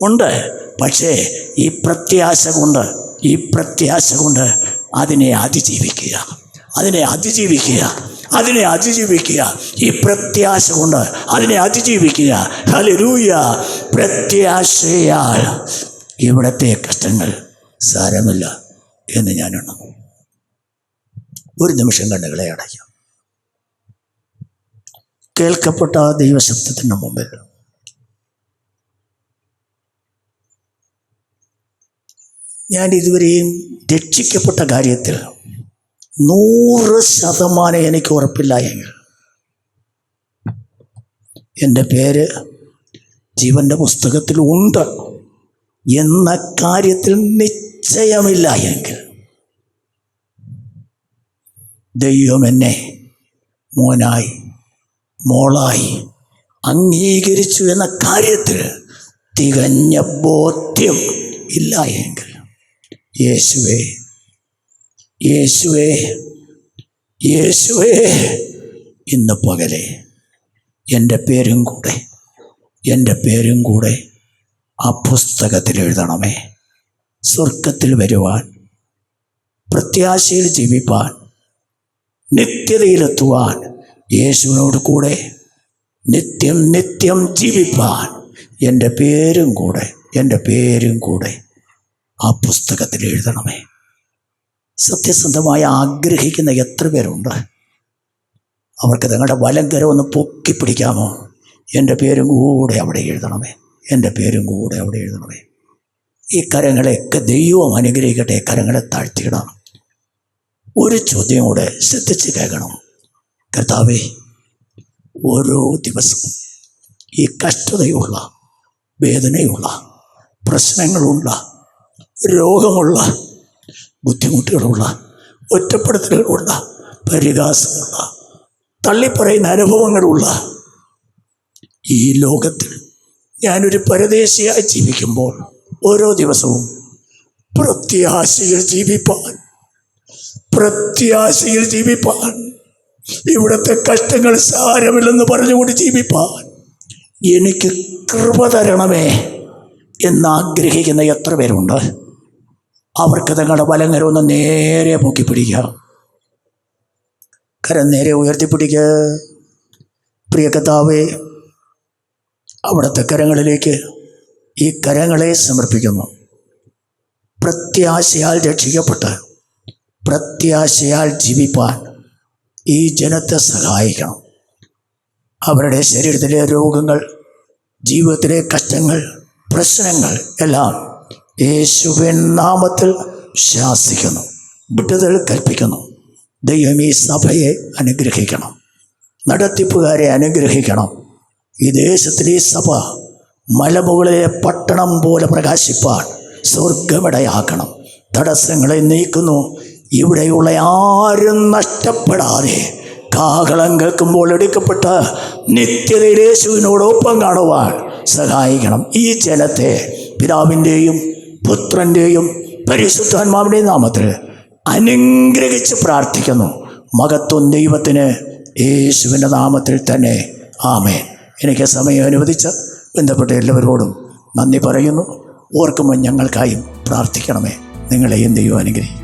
ഉണ്ട്. പക്ഷേ ഈ പ്രത്യാശ കൊണ്ട് അതിനെ അതിജീവിക്കുക. ഈ പ്രത്യാശ കൊണ്ട് അതിനെ അതിജീവിക്കുക. ഹല്ലേലൂയ. പ്രത്യാശയാൽ ഇവിടത്തെ കഷ്ടങ്ങൾ സാരമില്ല എന്ന് ഞാൻ എണ്ണുന്നു. ഒരു നിമിഷം കണ്ണുകളെ അടയ്ക്കാം. കേൾക്കപ്പെട്ട ദൈവശബ്ദത്തിൻ്റെ മുമ്പിൽ ഞാൻ ഇതുവരെയും രക്ഷിക്കപ്പെട്ട കാര്യത്തിൽ 100% എനിക്ക് ഉറപ്പില്ല എങ്കിൽ എൻ്റെ പേര് ജീവൻ്റെ പുസ്തകത്തിൽ ഉണ്ട് എന്ന കാര്യത്തിൽ നിശ്ചയമില്ല എങ്കിൽ ദൈവം എന്നെ മോനായി മോളായി അംഗീകരിച്ചു എന്ന കാര്യത്തിൽ തികഞ്ഞ ബോധ്യം ഇല്ല എങ്കിൽ യേശുവേ യേശുവേ യേശുവേ ഇന്ന് പകലെ എൻ്റെ പേരും കൂടെ ആ പുസ്തകത്തിൽ എഴുതണമേ. സ്വർഗത്തിൽ വരുവാൻ, പ്രത്യാശയിൽ ജീവിപ്പാൻ, നിത്യതയിലെത്തുവാൻ, യേശുവിനോട് കൂടെ നിത്യം ജീവിപ്പാൻ എൻ്റെ പേരും കൂടെ ആ പുസ്തകത്തിൽ എഴുതണമേ. സത്യസന്ധമായി ആഗ്രഹിക്കുന്ന എത്ര പേരുണ്ട്? അവർക്ക് തങ്ങളുടെ വലങ്കരം ഒന്ന് പൊക്കിപ്പിടിക്കാമോ? എൻ്റെ പേരും കൂടെ അവിടെ എഴുതണമേ. ഈ കരങ്ങളെയൊക്കെ ദൈവം അനുഗ്രഹിക്കട്ടെ. കരങ്ങളെ താഴ്ത്തിയിടാം. ഒരു ചോദ്യം കൂടെ ശ്രദ്ധിച്ച് കേൾക്കണം. കർത്താവേ, ഓരോ ദിവസവും ഈ കഷ്ടതയുള്ള, വേദനയുള്ള, പ്രശ്നങ്ങളുള്ള, രോഗമുള്ള, ബുദ്ധിമുട്ടുകളുള്ള, ഒറ്റപ്പെടുത്തലുകളുള്ള, പരിഹാസമുള്ള, തള്ളിപ്പറയുന്ന അനുഭവങ്ങളുള്ള ഈ ലോകത്തിൽ ഞാനൊരു പരദേശിയായി ജീവിക്കുമ്പോൾ ഓരോ ദിവസവും പ്രത്യാശയിൽ ജീവിപ്പാൻ, ഇവിടുത്തെ കഷ്ടങ്ങൾ സാരമില്ലെന്ന് പറഞ്ഞുകൊണ്ട് ജീവിപ്പാൻ എനിക്ക് കൃപ തരണമേ എന്നാഗ്രഹിക്കുന്ന എത്ര പേരുണ്ട്? അവർക്ക് തങ്ങളുടെ വലങ്കരമൊന്ന് നേരെ പൊക്കിപ്പിടിക്കുക, കരം നേരെ ഉയർത്തിപ്പിടിക്കുക. പ്രിയ കർത്താവേ, അവിടുത്തെ കരങ്ങളിലേക്ക് ഈ കരങ്ങളെ സമർപ്പിക്കുന്നു. പ്രത്യാശയാൽ രക്ഷിക്കപ്പെട്ട് പ്രത്യാശയാൽ ജീവിപ്പാൻ ഈ ജനത്തെ സഹായിക്കണം. അവരുടെ ശരീരത്തിലെ രോഗങ്ങൾ, ജീവിതത്തിലെ കഷ്ടങ്ങൾ, പ്രശ്നങ്ങൾ എല്ലാം യേശുവിൻ നാമത്തിൽ ശാസിക്കുന്നു, വിടുതൽ കൽപ്പിക്കുന്നു. ദൈവം ഈ സഭയെ അനുഗ്രഹിക്കണം, നടത്തിപ്പുകാരെ അനുഗ്രഹിക്കണം. ഈ ദേശത്തിലെ ഈ സഭ മലമുകളിലെ പട്ടണം പോലെ പ്രകാശിപ്പാൻ സ്വർഗമിടയാക്കണം. തടസ്സങ്ങളെ നീക്കുന്നു. ഇവിടെയുള്ള ആരും നഷ്ടപ്പെടാതെ കാഹളം കേൾക്കുമ്പോൾ എടുക്കപ്പെട്ട നിത്യതയിൽ യേശുവിനോടൊപ്പം കാണുവാൻ സഹായിക്കണം. ഈ ജനത്തെ പിതാവിൻ്റെയും പുത്രൻ്റെയും പരിശുദ്ധാത്മാവിൻ്റെയും നാമത്തിൽ അനുഗ്രഹിച്ച് പ്രാർത്ഥിക്കുന്നു. മഹത്വം ദൈവത്തിന്, യേശുവിൻ്റെ നാമത്തിൽ തന്നെ. ആമേൻ. എനിക്ക് സമയം അനുവദിച്ച് ബന്ധപ്പെട്ട എല്ലാവരോടും നന്ദി പറയുന്നു. ഓർക്കുമ്പോൾ ഞങ്ങൾക്കായും പ്രാർത്ഥിക്കണമേ. നിങ്ങളെയും ദൈവം അനുഗ്രഹിക്കും.